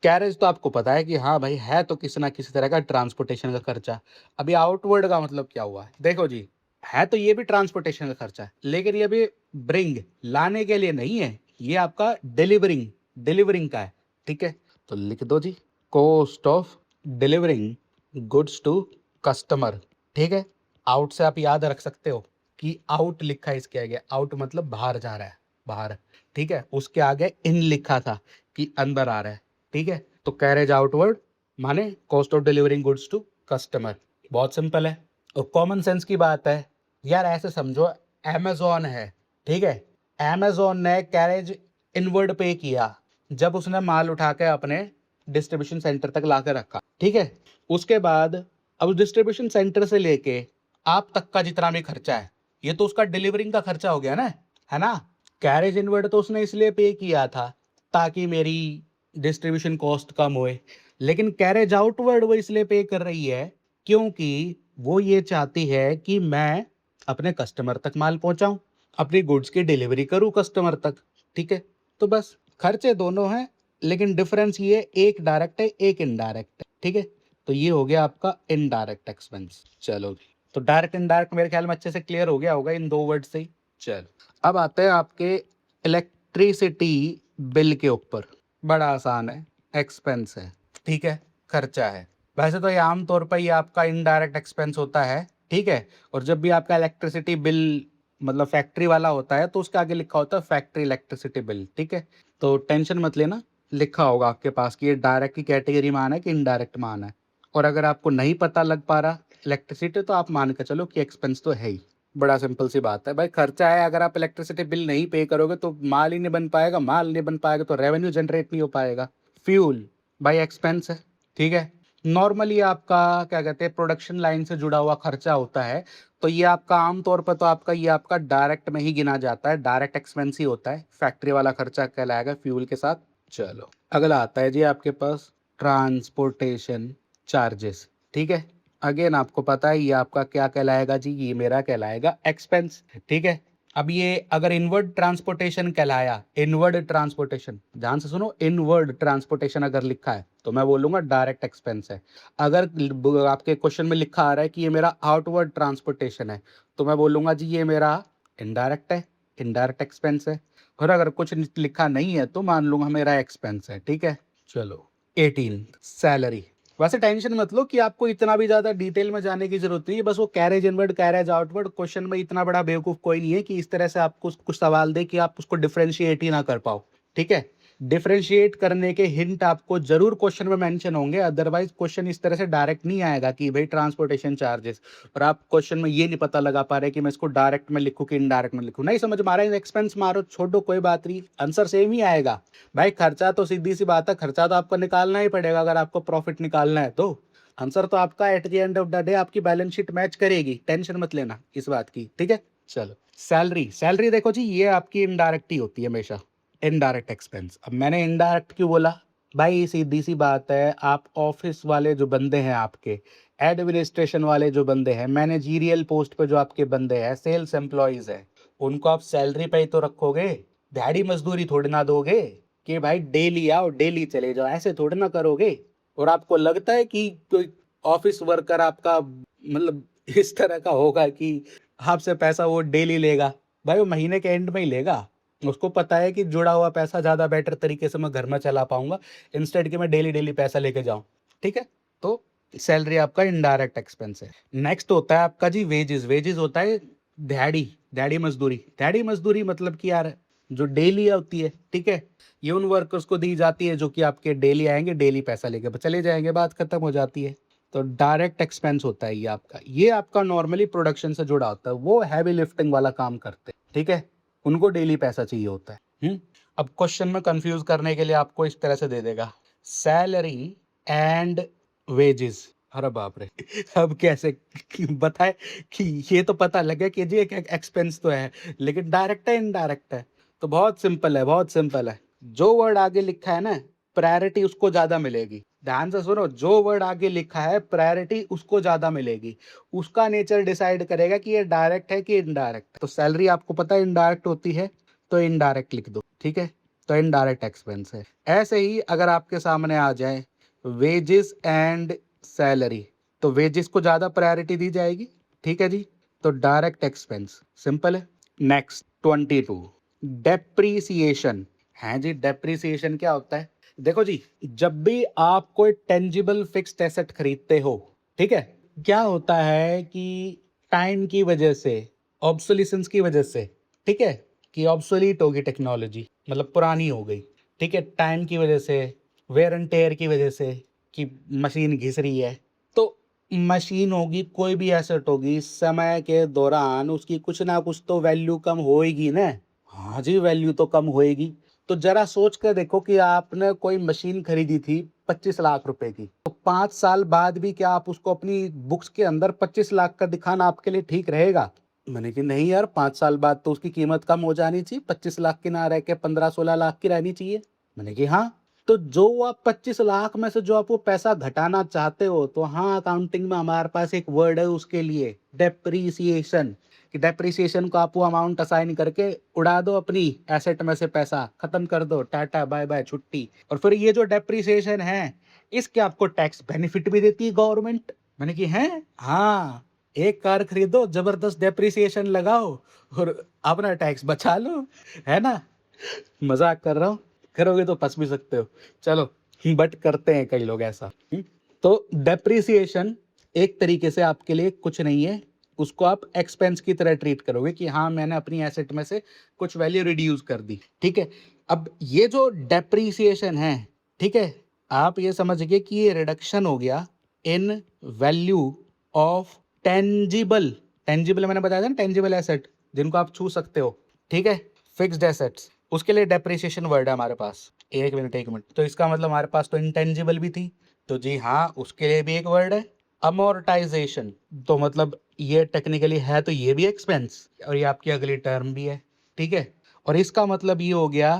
[SPEAKER 1] कैरेज तो आपको पता है कि हाँ भाई है तो किसी ना किसी तरह का ट्रांसपोर्टेशन का खर्चा। अभी आउटवर्ड का मतलब क्या हुआ, देखो जी, है तो ये भी ट्रांसपोर्टेशन का खर्चा है, लेकिन ये भी ब्रिंग लाने के लिए नहीं है, ये आपका डिलीवरिंग डिलीवरिंग का है, ठीक है। तो लिख दो जी cost of delivering goods to customer, ठीक है। आउट से आप याद रख सकते हो कि आउट लिखा है इसके आगे, आउट मतलब बाहर जा रहा है, बाहर, ठीक है। उसके आगे इन लिखा था कि अंदर आ रहा है, ठीक है। तो कैरेज आउटवर्ड माने cost of delivering goods to customer, बहुत सिंपल है और कॉमन सेंस की बात है यार। ऐसे समझो अमेजोन है, ठीक है, अमेजोन ने कैरेज इनवर्ड पे किया जब उसने माल उठा के अपने डिस्ट्रीब्यूशन सेंटर तक ला के रखा, ठीक है। उसके बाद अब डिस्ट्रीब्यूशन सेंटर से लेके आप तक का जितना भी खर्चा है ये तो उसका डिलीवरिंग का खर्चा हो गया ना, है ना। कैरेज इनवर्ड तो उसने इसलिए पे किया था ताकि मेरी डिस्ट्रीब्यूशन कॉस्ट कम होए, लेकिन कैरेज आउटवर्ड वो इसलिए पे कर रही है क्योंकि वो ये चाहती है कि मैं अपने कस्टमर तक माल पहुंचाऊं, अपनी गुड्स की डिलीवरी करूं कस्टमर तक, ठीक है। तो बस खर्चे दोनों हैं, लेकिन डिफरेंस ये एक डायरेक्ट है एक इनडायरेक्ट है, ठीक है। तो ये हो गया आपका इनडायरेक्ट एक्सपेंस। चलो तो डायरेक्ट इनडायरेक्ट मेरे ख्याल में अच्छे से क्लियर हो गया होगा इन दो वर्ड से ही। चलो अब आते हैं आपके इलेक्ट्रिसिटी बिल के ऊपर। बड़ा आसान है, एक्सपेंस है, ठीक है, खर्चा है। वैसे तो ये आमतौर पर ये आपका इनडायरेक्ट एक्सपेंस होता है, ठीक है? और जब भी आपका इलेक्ट्रिसिटी बिल मतलब फैक्ट्री वाला होता है तो उसके आगे लिखा होता है फैक्ट्री इलेक्ट्रिसिटी बिल, ठीक है? तो टेंशन मत लेना, लिखा होगा आपके पास कि ये डायरेक्ट की कैटेगरी में आना है कि इनडायरेक्ट में आना है। और अगर आपको नहीं पता लग पा रहा इलेक्ट्रिसिटी तो आप मान के चलो कि एक्सपेंस तो है ही। बड़ा सिंपल सी बात है भाई, खर्चा है, अगर आप इलेक्ट्रिसिटी बिल नहीं पे करोगे तो माल ही नहीं बन पाएगा, माल नहीं बन पाएगा तो रेवेन्यू जनरेट नहीं हो पाएगा। फ्यूल भाई एक्सपेंस है, ठीक है? नॉर्मली आपका क्या कहते हैं प्रोडक्शन लाइन से जुड़ा हुआ खर्चा होता है, तो ये आपका आमतौर पर तो आपका ये आपका डायरेक्ट में ही गिना जाता है, डायरेक्ट एक्सपेंस ही होता है, फैक्ट्री वाला खर्चा कहलाएगा फ्यूल के साथ। चलो अगला आता है जी आपके पास ट्रांसपोर्टेशन चार्जेस, ठीक है? अगेन आपको पता है ये आपका क्या कहलाएगा जी, ये मेरा कहलाएगा एक्सपेंस, ठीक है? अब ये अगर इनवर्ड ट्रांसपोर्टेशन कहलाया, इनवर्ड ट्रांसपोर्टेशन ध्यान से सुनो, इनवर्ड ट्रांसपोर्टेशन अगर लिखा है तो मैं बोलूंगा डायरेक्ट एक्सपेंस है। अगर आपके क्वेश्चन में लिखा आ रहा है कि ये मेरा आउटवर्ड ट्रांसपोर्टेशन है तो मैं बोलूंगा जी ये मेरा इनडायरेक्ट है, इनडायरेक्ट एक्सपेंस है। और अगर कुछ लिखा नहीं है तो मान लूंगा मेरा एक्सपेंस है, ठीक है? चलो 18 सैलरी। वैसे टेंशन मत लो कि आपको इतना भी ज्यादा डिटेल में जाने की जरूरत नहीं है, बस वो carriage inward carriage outward question में इतना बड़ा बेवकूफ कोई नहीं है कि इस तरह से आपको कुछ सवाल दे कि आप उसको डिफरेंशिएट ही ना कर पाओ, ठीक है? डिफरेंशिएट करने के हिंट आपको जरूर क्वेश्चन में मेंशन होंगे, अदरवाइज क्वेश्चन इस तरह से डायरेक्ट नहीं आएगा कि भाई ट्रांसपोर्टेशन चार्जेस और आप क्वेश्चन में ये नहीं पता लगा पा रहे कि मैं इसको डायरेक्ट में लिखूं कि इनडायरेक्ट में लिखूं। नहीं समझ में आ रहा है एक्सपेंस मारो छोड़ो कोई बात नहीं, आंसर सेम ही आएगा। भाई खर्चा तो सीधी सी बात है, खर्चा तो आपको निकालना ही पड़ेगा अगर आपको प्रॉफिट निकालना है तो आंसर तो आपका at the end of the day आपकी बैलेंस शीट मैच करेगी, टेंशन मत लेना इस बात की, ठीक है? चलो सैलरी, सैलरी देखो जी ये आपकी इनडायरेक्ट ही होती है हमेशा, इनडायरेक्ट एक्सपेंस। अब मैंने इनडायरेक्ट क्यों बोला? भाई सीधी सी बात है, आप ऑफिस वाले जो बंदे हैं आपके, एडमिनिस्ट्रेशन वाले जो बंदे हैं, मैनेजीरियल पोस्ट पे जो आपके बंदे हैं, सेल्स एम्प्लॉयज है, उनको आप सैलरी पे ही तो रखोगे, दिहाड़ी मजदूरी थोड़ी ना दोगे कि भाई डेली आओ डेली चले जाओ, ऐसे थोड़ी ना करोगे। और आपको लगता है कि कोई ऑफिस वर्कर आपका मतलब इस तरह का होगा कि आपसे पैसा वो डेली लेगा? भाई वो महीने के एंड में ही लेगा, उसको पता है कि जुड़ा हुआ पैसा ज्यादा बेटर तरीके से मैं घर में चला पाऊंगा इंस्टेड कि मैं डेली डेली पैसा लेके जाऊं, ठीक है? तो सैलरी आपका इनडायरेक्ट एक्सपेंस है। नेक्स्ट होता है आपका जी वेजेस, वेजेस होता है दिहाड़ी, दिहाड़ी मजदूरी। दिहाड़ी मजदूरी मतलब कि यार जो डेली होती है, ठीक है? ये उन वर्कर्स को दी जाती है जो कि आपके डेली आएंगे, डेली पैसा लेके चले जाएंगे, बात खत्म हो जाती है। तो डायरेक्ट एक्सपेंस होता है ये आपका नॉर्मली प्रोडक्शन से जुड़ा होता है, वो हैवी लिफ्टिंग वाला काम करते हैं, ठीक है? उनको डेली पैसा चाहिए होता है। अब क्वेश्चन में कंफ्यूज करने के लिए आपको इस तरह से दे देगा सैलरी एंड वेजेस, अरे बाप रे अब कैसे बताए कि ये तो पता लगे कि जी एक एक्सपेंस तो है लेकिन डायरेक्ट है इनडायरेक्ट है? तो बहुत सिंपल है, बहुत सिंपल है। जो वर्ड आगे लिखा है ना प्रायोरिटी उसको ज्यादा मिलेगी, ध्यान से सुनो, जो वर्ड आगे लिखा है प्रायोरिटी उसको ज्यादा मिलेगी, उसका नेचर डिसाइड करेगा कि ये डायरेक्ट है कि इनडायरेक्ट। तो सैलरी आपको पता है इनडायरेक्ट होती है तो इनडायरेक्ट लिख दो, ठीक है? तो इनडायरेक्ट एक्सपेंस है। ऐसे ही अगर आपके सामने आ जाए वेजेस एंड सैलरी तो वेजेस को ज्यादा प्रायोरिटी दी जाएगी, ठीक है जी? तो डायरेक्ट एक्सपेंस सिंपल है। नेक्स्ट 22 डेप्रीसिएशन है जी। डेप्रीसिएशन क्या होता है? देखो जी, जब भी आप कोई टेंजिबल फिक्स्ड एसेट खरीदते हो, ठीक है, क्या होता है कि टाइम की वजह से, ऑब्सोलिसेंस की वजह से, ठीक है, कि ऑब्सोलीट होगी टेक्नोलॉजी, मतलब पुरानी हो गई, ठीक है, टाइम की वजह से, वेयर एंड टेयर की वजह से कि मशीन घिस रही है, तो मशीन होगी कोई भी एसेट होगी, समय के दौरान उसकी कुछ ना कुछ तो वैल्यू कम होएगी ना। हाँ जी, वैल्यू तो कम होएगी। तो जरा सोच कर देखो कि आपने कोई मशीन खरीदी थी 25 लाख रुपए की, तो 5 साल बाद भी क्या आप उसको अपनी बुक्स के अंदर 25 लाख का दिखाना आपके लिए ठीक रहेगा? मैंने कि नहीं यार, 5 साल बाद तो उसकी कीमत कम हो जानी चाहिए, 25 लाख की ना रह के 15-16 लाख की रहनी चाहिए। मैंने कि हाँ, तो जो आप 25 लाख में से जो आप वो पैसा घटाना चाहते हो, तो हाँ अकाउंटिंग में हमारे पास एक वर्ड है उसके लिए, डेप्रीसिएशन। कि डेप्रीसिएशन को आप वो अमाउंट असाइन करके उड़ा दो अपनी एसेट में से, पैसा खत्म कर दो, टाटा बाय बाय छुट्टी। और फिर ये जो डेप्रीसिएशन है इसके आपको टैक्स बेनिफिट भी देती है गवर्नमेंट। मैंने कि है हाँ, एक कार खरीदो, जबरदस्त डेप्रीसिएशन लगाओ और अपना टैक्स बचा लो, है ना? मजाक कर रहा हूँ, करोगे तो फंस भी सकते हो। चलो बट करते हैं कई लोग ऐसा। तो डेप्रीसिएशन एक तरीके से आपके लिए कुछ नहीं है, उसको आप एक्सपेंस की तरह ट्रीट करोगे कि हाँ मैंने अपनी एसेट में से कुछ वैल्यू रिड्यूस कर दी, ठीक है। अब ये जो डेप्रीसिएशन है, ठीक है, आप ये समझिए कि ये रिडक्शन हो गया इन वैल्यू ऑफ टेंजिबल, टेंजिबल मैंने बताया था ना, टेंजिबल एसेट जिनको आप छू सकते हो, ठीक है, फिक्स्ड एसेट्स, उसके लिए डेप्रिसिएशन वर्ड है हमारे पास। एक मिनट, तो इसका मतलब हमारे पास तो इंटेंजिबल भी थी, तो जी हाँ उसके लिए भी एक वर्ड है अमोर्टाइजेशन। तो मतलब ये टेक्निकली है तो ये भी एक्सपेंस और ये आपकी अगली टर्म भी है, ठीक है। और इसका मतलब ये हो गया,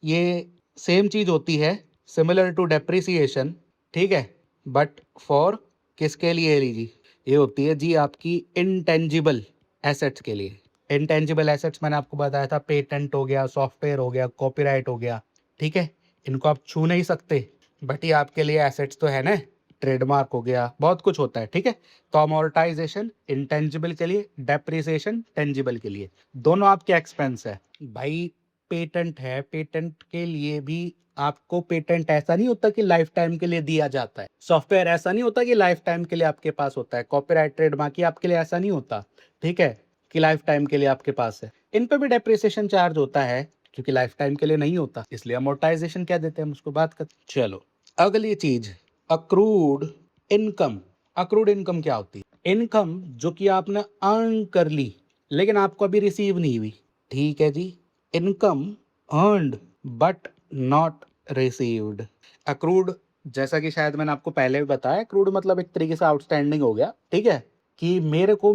[SPEAKER 1] ये सेम चीज होती है सिमिलर टू डेप्रिसिएशन, ठीक है, बट फॉर किसके लिए लीजिए, ये होती है जी आपकी इंटेंजिबल एसेट्स के लिए। इंटेंजिबल एसेट्स मैंने आपको बताया था, पेटेंट हो गया, सॉफ्टवेयर हो गया, कॉपीराइट हो गया, ठीक है, इनको आप छू नहीं सकते, बट ये आपके लिए एसेट्स तो है ना, ट्रेडमार्क हो गया, बहुत कुछ होता है, ठीक है। तो अमोर्टाइजेशन इंटेंजिबल के लिए, डेप्रिसिएशन टेंजिबल के लिए, दोनों आपके एक्सपेंस है भाई। पेटेंट है, पेटेंट के लिए भी आपको पेटेंट ऐसा नहीं होता कि लाइफ टाइम के लिए दिया जाता है, सॉफ्टवेयर ऐसा नहीं होता कि लाइफ टाइम के लिए आपके पास होता है, कॉपीराइट ट्रेडमार्क ही आपके लिए ऐसा नहीं होता, ठीक है, कि लाइफ टाइम के लिए आपके पास है। इन पे भी डेप्रिसिएशन चार्ज होता है क्योंकि लाइफ टाइम के लिए नहीं होता, इसलिए अमोर्टाइजेशन क्या देते हैं हम उसको बात करते। चलो अगली चीज, अक्रूड इनकम। अक्रूड इनकम क्या होती है? इनकम जो कि आपने अर्न कर ली लेकिन आपको अभी रिसीव नहीं हुई, ठीक है जी, income earned but not received. Accrued, जैसा कि शायद मैंने आपको पहले भी बताया, अक्रूड मतलब एक तरीके से आउटस्टैंडिंग हो गया, ठीक है, कि मेरे को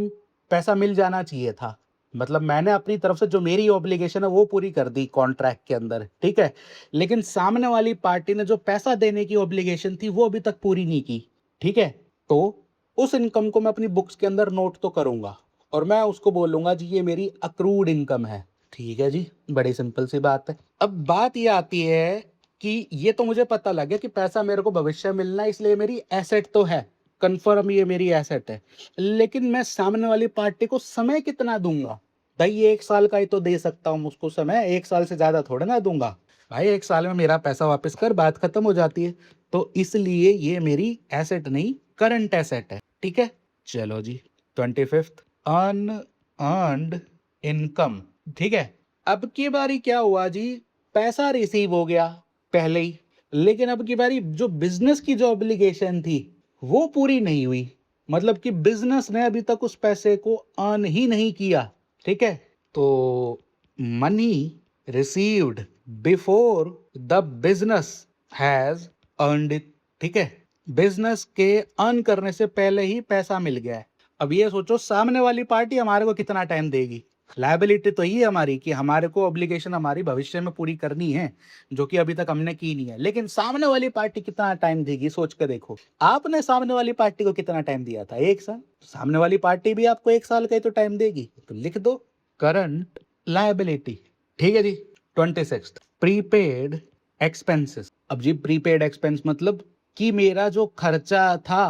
[SPEAKER 1] पैसा मिल जाना चाहिए था, मतलब मैंने अपनी तरफ से जो मेरी ऑब्लिगेशन है वो पूरी कर दी कॉन्ट्रैक्ट के अंदर, ठीक है, लेकिन सामने वाली पार्टी ने जो पैसा देने की ऑब्लिगेशन थी वो अभी तक पूरी नहीं की, ठीक है। तो उस इनकम को मैं अपनी बुक्स के अंदर नोट तो करूंगा और मैं उसको बोलूंगा जी ये मेरी अक्रूड इनकम है, ठीक है जी, बड़ी सिंपल सी बात है। अब बात ये आती है कि ये तो मुझे पता लग गया कि पैसा मेरे को भविष्य में मिलना है, इसलिए मेरी एसेट तो है, कंफर्म ये मेरी एसेट है, लेकिन मैं सामने वाली पार्टी को समय कितना दूंगा? भाई 1 साल का ही तो दे सकता हूँ उसको समय, 1 साल से ज्यादा थोड़ा ना दूंगा भाई, 1 साल में मेरा पैसा वापस कर, बात खत्म हो जाती है। तो इसलिए ये मेरी एसेट नहीं, करंट एसेट है, ठीक है। चलो जी 25th, अनअर्न्ड इनकम, ठीक है। अब की बारी क्या हुआ जी, पैसा रिसीव हो गया पहले ही, लेकिन अब की बारी जो बिजनेस की जो ऑब्लिगेशन थी वो पूरी नहीं हुई, मतलब कि बिजनेस ने अभी तक उस पैसे को अर्न ही नहीं किया, ठीक है। तो money received before the business has earned it, ठीक है, बिजनेस के अर्न करने से पहले ही पैसा मिल गया है। अब ये सोचो सामने वाली पार्टी हमारे को कितना टाइम देगी, लायबिलिटी तो ये है हमारी कि हमारे को ऑब्लिगेशन हमारी भविष्य में पूरी करनी है जो कि अभी तक हमने की नहीं है, लेकिन सामने वाली पार्टी कितना टाइम देगी सोच के देखो। आपने सामने वाली पार्टी को कितना टाइम दिया था, 1 साल, सामने वाली पार्टी भी आपको 1 साल का ही तो टाइम देगी, तो लिख दो करंट लायबिलिटी, ठीक है जी। 26, प्रीपेड एक्सपेंसेस। अब जी प्रीपेड एक्सपेंस मतलब कि मेरा जो खर्चा था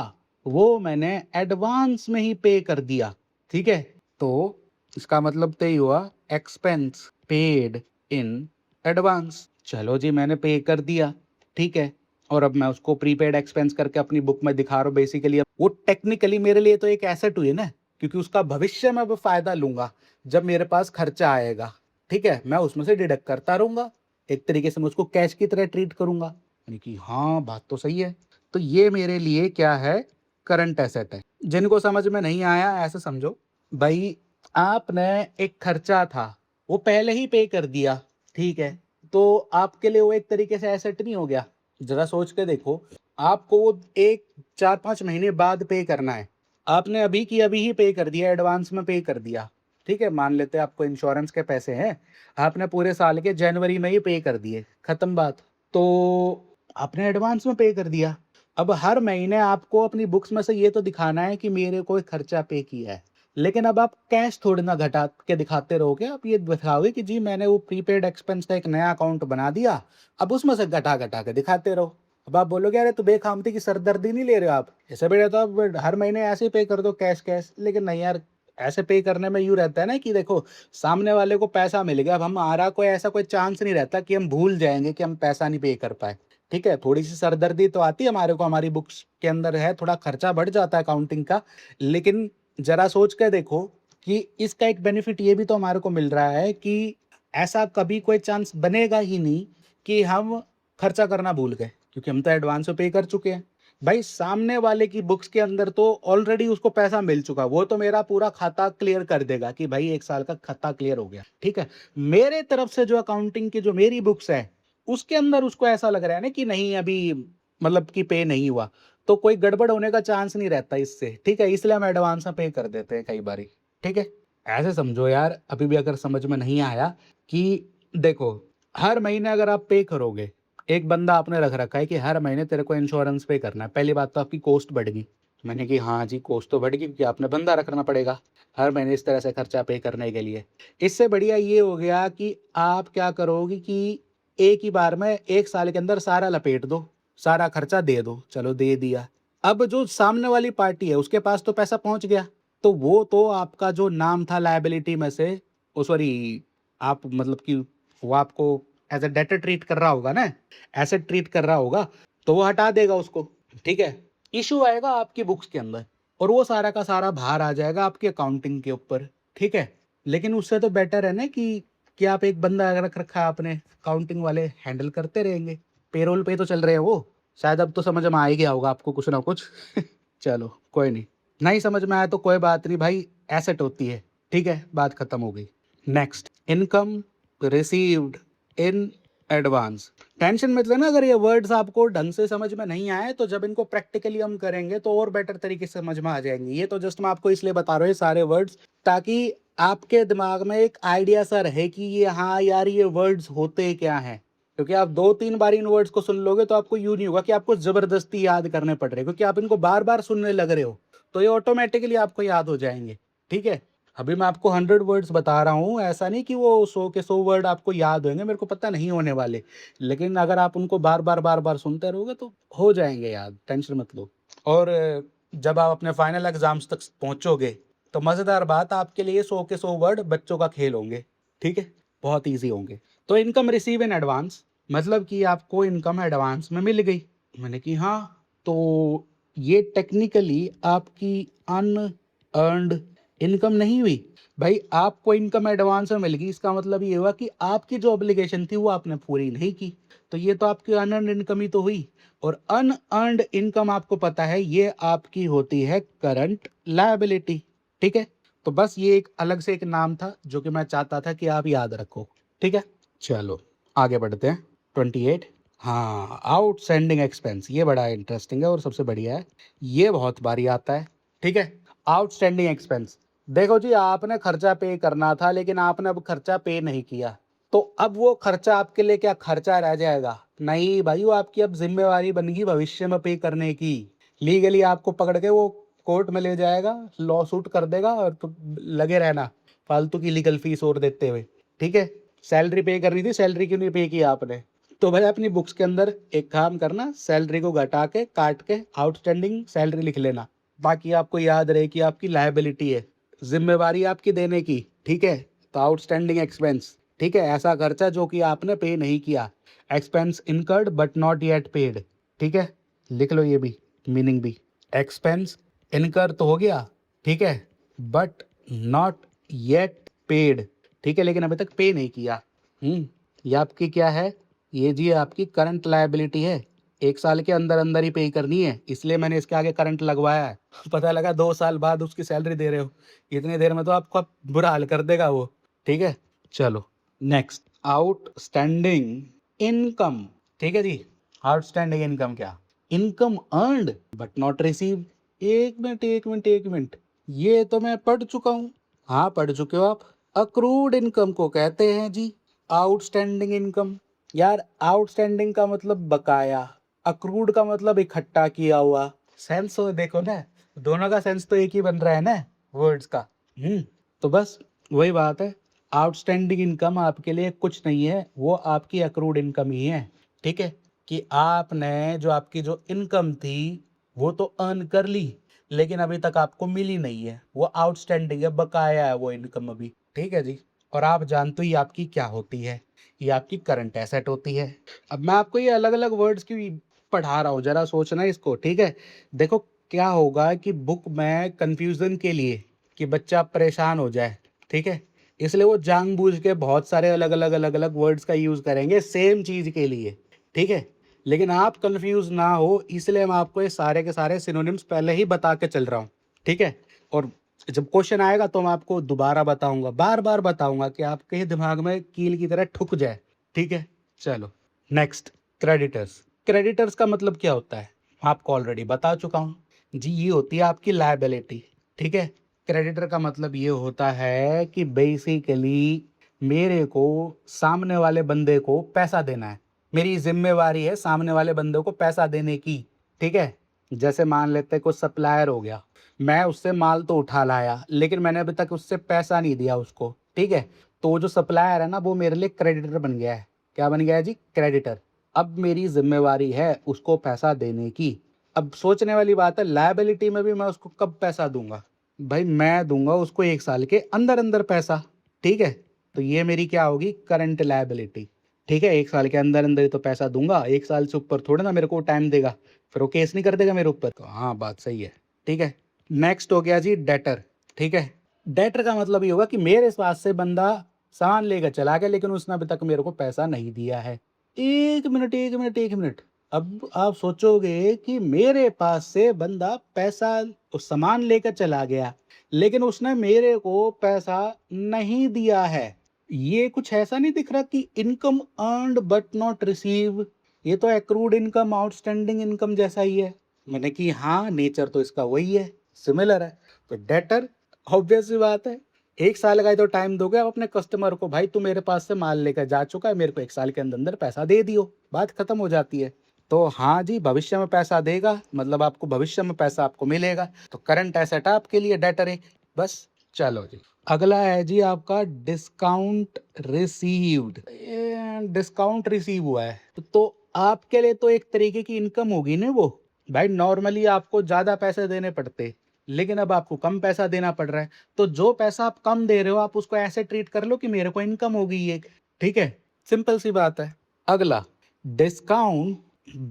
[SPEAKER 1] वो मैंने एडवांस में ही पे कर दिया, ठीक है। तो इसका मतलब तो ही हुआ एक्सपेंस पेड इन एडवांस। चलो जी मैंने पे कर दिया, ठीक है, और अब मैं उसको प्रीपेड एक्सपेंस करके अपनी बुक में दिखा रहा हूँ। बेसिकली वो टेक्निकली मेरे लिए तो एक एसेट हुई ना, क्योंकि उसका भविष्य में वो फायदा लूंगा जब मेरे पास खर्चा आएगा, ठीक है, मैं उसमें से डिडक्ट करता रहूंगा, एक तरीके से मैं उसको कैश की तरह ट्रीट करूंगा, यानी कि हाँ बात तो सही है। तो ये मेरे लिए क्या है, करंट एसेट है। जिनको समझ में नहीं आया ऐसे समझो भाई, आपने एक खर्चा था वो पहले ही पे कर दिया, ठीक है, तो आपके लिए वो एक तरीके से एसेट नहीं हो गया? जरा सोच के देखो, आपको वो एक 4-5 महीने बाद पे करना है, आपने अभी की अभी ही पे कर दिया, एडवांस में पे कर दिया, ठीक है, मान लेते हैं आपको इंश्योरेंस के पैसे हैं, आपने पूरे साल के जनवरी में ही पे कर दिए, खत्म बात। तो आपने एडवांस में पे कर दिया, अब हर महीने आपको अपनी बुक्स में से ये तो दिखाना है कि मेरे को एक खर्चा पे किया है, लेकिन अब आप कैश थोड़ी ना घटा के दिखाते रहोगे, आप ये दिखाओगे कि जी मैंने वो प्रीपेड एक्सपेंस का एक नया अकाउंट बना दिया, अब उसमें से घटा घटा के दिखाते रहो। अब आप बोलोगे अरे तो बेखामती की सरदर्दी नहीं ले रहे हो आप, ऐसे बढ़िया तो आप हर महीने ऐसे पे कर दो कैश कैश, लेकिन नहीं यार, ऐसे पे करने में यूँ रहता है ना कि देखो सामने वाले को पैसा मिल गया, अब हम हमारा कोई ऐसा कोई चांस नहीं रहता कि हम भूल जाएंगे कि हम पैसा नहीं पे कर पाए, ठीक है, थोड़ी सी सरदर्दी तो आती है हमारे को, हमारी बुक्स के अंदर है, थोड़ा खर्चा बढ़ जाता है अकाउंटिंग का, लेकिन जरा सोच के देखो कि इसका एक बेनिफिट ये भी तो हमारे को मिल रहा है कि ऐसा कभी कोई चांस बनेगा ही नहीं कि हम खर्चा करना भूल गए, क्योंकि हम तो एडवांस में पे कर चुके हैं। भाई सामने वाले की बुक्स के अंदर तो ऑलरेडी उसको पैसा मिल चुका, वो तो मेरा पूरा खाता क्लियर कर देगा कि भाई 1 साल का खाता क्लियर हो गया, ठीक है। मेरे तरफ से जो अकाउंटिंग की जो मेरी बुक्स है, उसके अंदर उसको ऐसा लग रहा है ना कि नहीं अभी मतलब कि पे नहीं हुआ, तो कोई गड़बड़ होने का चांस नहीं रहता इससे, ठीक है। इसलिए हम एडवांस में पे कर देते हैं कई बारी, ठीक है। ऐसे समझो यार, अभी भी अगर समझ में नहीं आया कि देखो, हर महीने अगर आप पे करोगे, एक बंदा आपने रख रखा है कि हर महीने तेरे को इंश्योरेंस पे करना है, पहली बात तो आपकी कॉस्ट बढ़ गई। मैंने कि हाँ जी, कॉस्ट तो बढ़ गई क्योंकि आपने बंदा रखना पड़ेगा हर महीने इस तरह से खर्चा पे करने के लिए। इससे बढ़िया ये हो गया कि आप क्या करोगे कि एक ही बार में 1 साल के अंदर सारा लपेट दो, सारा खर्चा दे दो, चलो दे दिया। अब जो सामने वाली पार्टी है उसके पास तो पैसा पहुंच गया, तो वो तो आपका जो नाम था लायबिलिटी में से, ओ सॉरी, आप मतलब कि वो आपको एज अ डेटर ट्रीट कर रहा होगा ना, एसेट ट्रीट कर रहा होगा, तो वो हटा देगा उसको, ठीक है। इशू आएगा आपकी बुक्स के अंदर और वो सारा का सारा भार आ जाएगा आपकी अकाउंटिंग के ऊपर, ठीक है। लेकिन उससे तो बेटर है ना कि आप एक बंदा अगर रख रखा है आपने, अकाउंटिंग वाले हैंडल करते रहेंगे, पेरोल पे तो चल रहे हैं वो। शायद अब तो समझ में आ ही गया होगा आपको कुछ ना कुछ। चलो कोई नहीं, नहीं समझ में आया तो कोई बात नहीं भाई, एसेट होती है, ठीक है, बात खत्म हो गई। Next, income received in advance. Tension मत लेना अगर ये वर्ड्स आपको ढंग से समझ में नहीं आए, तो जब इनको प्रैक्टिकली हम करेंगे तो और बेटर तरीके से समझ में आ जाएंगे। ये तो जस्ट मैं आपको इसलिए बता रहा हूँ ये सारे वर्ड्स, ताकि आपके दिमाग में एक आइडिया सा रहे कि ये हाँ यार ये वर्ड्स होते क्या हैं। क्योंकि आप 2-3 बार इन वर्ड्स को सुन लोगे तो आपको यूँ नहीं होगा कि आपको जबरदस्ती याद करने पड़ रहे हैं, क्योंकि आप इनको बार बार सुनने लग रहे हो, तो ये ऑटोमेटिकली आपको याद हो जाएंगे, ठीक है। अभी मैं आपको 100 वर्ड्स बता रहा हूँ, ऐसा नहीं कि वो 100 के 100 वर्ड आपको याद होंगे, मेरे को पता नहीं होने वाले। लेकिन अगर आप उनको बार बार सुनते रहोगे तो हो जाएंगे याद, टेंशन मत लो। और जब आप अपने फाइनल एग्जाम्स तक पहुंचोगे तो मज़ेदार बात, आपके लिए 100 के 100 वर्ड बच्चों का खेल होंगे, ठीक है, बहुत ईजी होंगे। तो इनकम रिसीव इन एडवांस मतलब कि आपको इनकम एडवांस में मिल गई। मैंने कि हाँ, तो ये टेक्निकली आपकी अनअर्न्ड इनकम नहीं हुई। भाई आपको इनकम एडवांस में मिल गई, इसका मतलब ये हुआ कि आपकी जो ऑब्लिगेशन थी वो आपने पूरी नहीं की, तो ये तो आपकी अनअर्न्ड इनकम ही तो हुई। और अनअर्न्ड इनकम आपको पता है ये आपकी होती है करंट लायबिलिटी, ठीक है। तो बस ये एक अलग से एक नाम था जो कि मैं चाहता था कि आप याद रखो, ठीक है। चलो आगे बढ़ते हैं। 28, हाँ, आउटस्टैंडिंग एक्सपेंस, ये बड़ा इंटरेस्टिंग है और सबसे बढ़िया है, ये बहुत बारी आता है, ठीक है। आउटस्टैंडिंग एक्सपेंस, देखो जी, आपने खर्चा पे करना था लेकिन आपने अब खर्चा पे नहीं किया, तो अब वो खर्चा आपके लिए क्या खर्चा रह जाएगा? नहीं भाई, वो आपकी अब जिम्मेवारी बनेगी भविष्य में पे करने की। लीगली आपको पकड़ के वो कोर्ट में ले जाएगा, लॉ सूट कर देगा और तो लगे रहना फालतू की लीगल फीस और देते हुए, ठीक है। सैलरी पे करनी थी, सैलरी क्यों नहीं पे की आपने? तो भाई अपनी बुक्स के अंदर एक काम करना, सैलरी को घटा के काट के आउटस्टैंडिंग सैलरी लिख लेना, बाकी आपको याद रहे कि आपकी लायबिलिटी है, जिम्मेवारी आपकी देने की, ठीक है। तो आउटस्टैंडिंग एक्सपेंस, ठीक है, ऐसा खर्चा जो कि आपने पे नहीं किया, expense incurred but not yet paid, ठीक है। लिख लो ये भी, मीनिंग भी, एक्सपेंस इनकर तो हो गया, ठीक है, बट नॉट येट पेड, ठीक है, लेकिन अभी तक पे नहीं किया। ये आपकी क्या है? ये जी आपकी करंट लायबिलिटी है, 1 साल के अंदर अंदर ही पे करनी है, इसलिए मैंने इसके आगे करंट लगवाया है। पता लगा 2 साल बाद उसकी सैलरी दे रहे हो, इतनी देर में तो आपको बुरा हाल कर देगा वो, ठीक है। चलो नेक्स्ट, आउटस्टैंडिंग इनकम, ठीक है जी। आउटस्टैंडिंग इनकम क्या? Income earned but not receive. एक मिनट, ये तो मैं पढ़ चुका हूँ। हाँ, पढ़ चुके हो आप। अक्रूड इनकम को कहते हैं जी आउटस्टैंडिंग इनकम। यार आउटस्टैंडिंग का मतलब बकाया, अक्रूड का मतलब इकट्ठा किया हुआ। सेंस हो देखो ना, दोनों का सेंस तो एक ही बन रहा है ना वर्ड्स का। तो बस वही बात है, आउटस्टैंडिंग इनकम आपके लिए कुछ नहीं है, वो आपकी अक्रूड इनकम ही है, ठीक है। कि आपने जो आपकी जो इनकम थी वो तो अर्न कर ली, लेकिन अभी तक आपको मिली नहीं है, वो आउटस्टैंडिंग है, बकाया है वो इनकम अभी, ठीक है जी। और आप जानते ही आपकी क्या होती है, ये आपकी करंट एसेट होती है। अब मैं आपको ये अलग अलग वर्ड्स की पढ़ा रहा हूँ, जरा सोचना इसको, ठीक है। देखो क्या होगा कि बुक में कंफ्यूजन के लिए कि बच्चा परेशान हो जाए, ठीक है, इसलिए वो जानबूझ के बहुत सारे अलग अलग अलग अलग वर्ड्स का यूज करेंगे सेम चीज के लिए, ठीक है। लेकिन आप कंफ्यूज ना हो इसलिए मैं आपको ये सारे के सारे सिनोनिम्स पहले ही बता के चल रहा हूँ, ठीक है। और जब क्वेश्चन आएगा तो मैं आपको दोबारा बताऊंगा, बार बार बताऊंगा कि आपके दिमाग में कील की तरह ठुक जाए, ठीक है। चलो नेक्स्ट, क्रेडिटर्स। क्रेडिटर्स का मतलब क्या होता है आपको ऑलरेडी बता चुका हूं जी, ये होती है आपकी लायबिलिटी, ठीक है। क्रेडिटर का मतलब ये होता है कि बेसिकली मेरे को सामने वाले बंदे को पैसा देना है, मेरी जिम्मेवारी है सामने वाले बंदे को पैसा देने की, ठीक है। जैसे मान लेते हैं कोई सप्लायर हो गया, मैं उससे माल तो उठा लाया लेकिन मैंने अभी तक उससे पैसा नहीं दिया उसको, ठीक है। तो वो जो सप्लायर है ना वो मेरे लिए क्रेडिटर बन गया है। क्या बन गया है जी? क्रेडिटर। अब मेरी जिम्मेवारी है उसको पैसा देने की। अब सोचने वाली बात है, लायबिलिटी में भी मैं उसको कब पैसा दूंगा? भाई मैं दूंगा उसको 1 साल के अंदर अंदर पैसा, ठीक है। तो ये मेरी क्या होगी? करंट लायबिलिटी, ठीक है। 1 साल के अंदर अंदर ही तो पैसा दूंगा, 1 साल से ऊपर थोड़े ना मेरे को टाइम देगा, फिर वो केस नहीं कर देगा मेरे ऊपर। तो हाँ बात सही है, ठीक है। नेक्स्ट हो गया जी डेटर, ठीक है। डेटर का मतलब ये होगा कि मेरे पास से बंदा सामान लेकर चला गया लेकिन उसने अभी तक मेरे को पैसा नहीं दिया है। एक मिनट एक मिनट एक मिनट, अब आप सोचोगे कि मेरे पास से बंदा पैसा उस सामान लेकर चला गया लेकिन उसने मेरे को पैसा नहीं दिया है। ये कुछ ऐसा नहीं दिख रहा कि income earned but not receive, ये तो एक्रूड इनकम आउटस्टैंडिंग इनकम जैसा ही है। मैंने कि हाँ नेचर तो इसका वही है, सिमिलर है। तो डेटर ऑब्वियस सी बात है, 1 साल का ही तो टाइम दोगे आप अपने कस्टमर को, भाई तू मेरे पास से माल लेकर जा चुका है, मेरे को 1 साल के अंदर अंदर पैसा दे दियो, बात खत्म हो जाती है। तो हाँ जी, भविष्य में पैसा देगा मतलब आपको भविष्य में पैसा आपको मिलेगा, तो करंट एसेट आपके लिए डेटर है, बस। चलो जी, अगला है जी आपका डिस्काउंट रिसीव्ड। डिस्काउंट रिसीव हुआ है तो आपके लिए तो एक तरीके की इनकम होगी ना वो। भाई नॉर्मली आपको ज्यादा पैसे देने पड़ते लेकिन अब आपको कम पैसा देना पड़ रहा है, तो जो पैसा आप कम दे रहे हो आप उसको ऐसे ट्रीट कर लो कि मेरे को इनकम होगी ये, ठीक है। सिंपल सी बात है। अगला, डिस्काउंट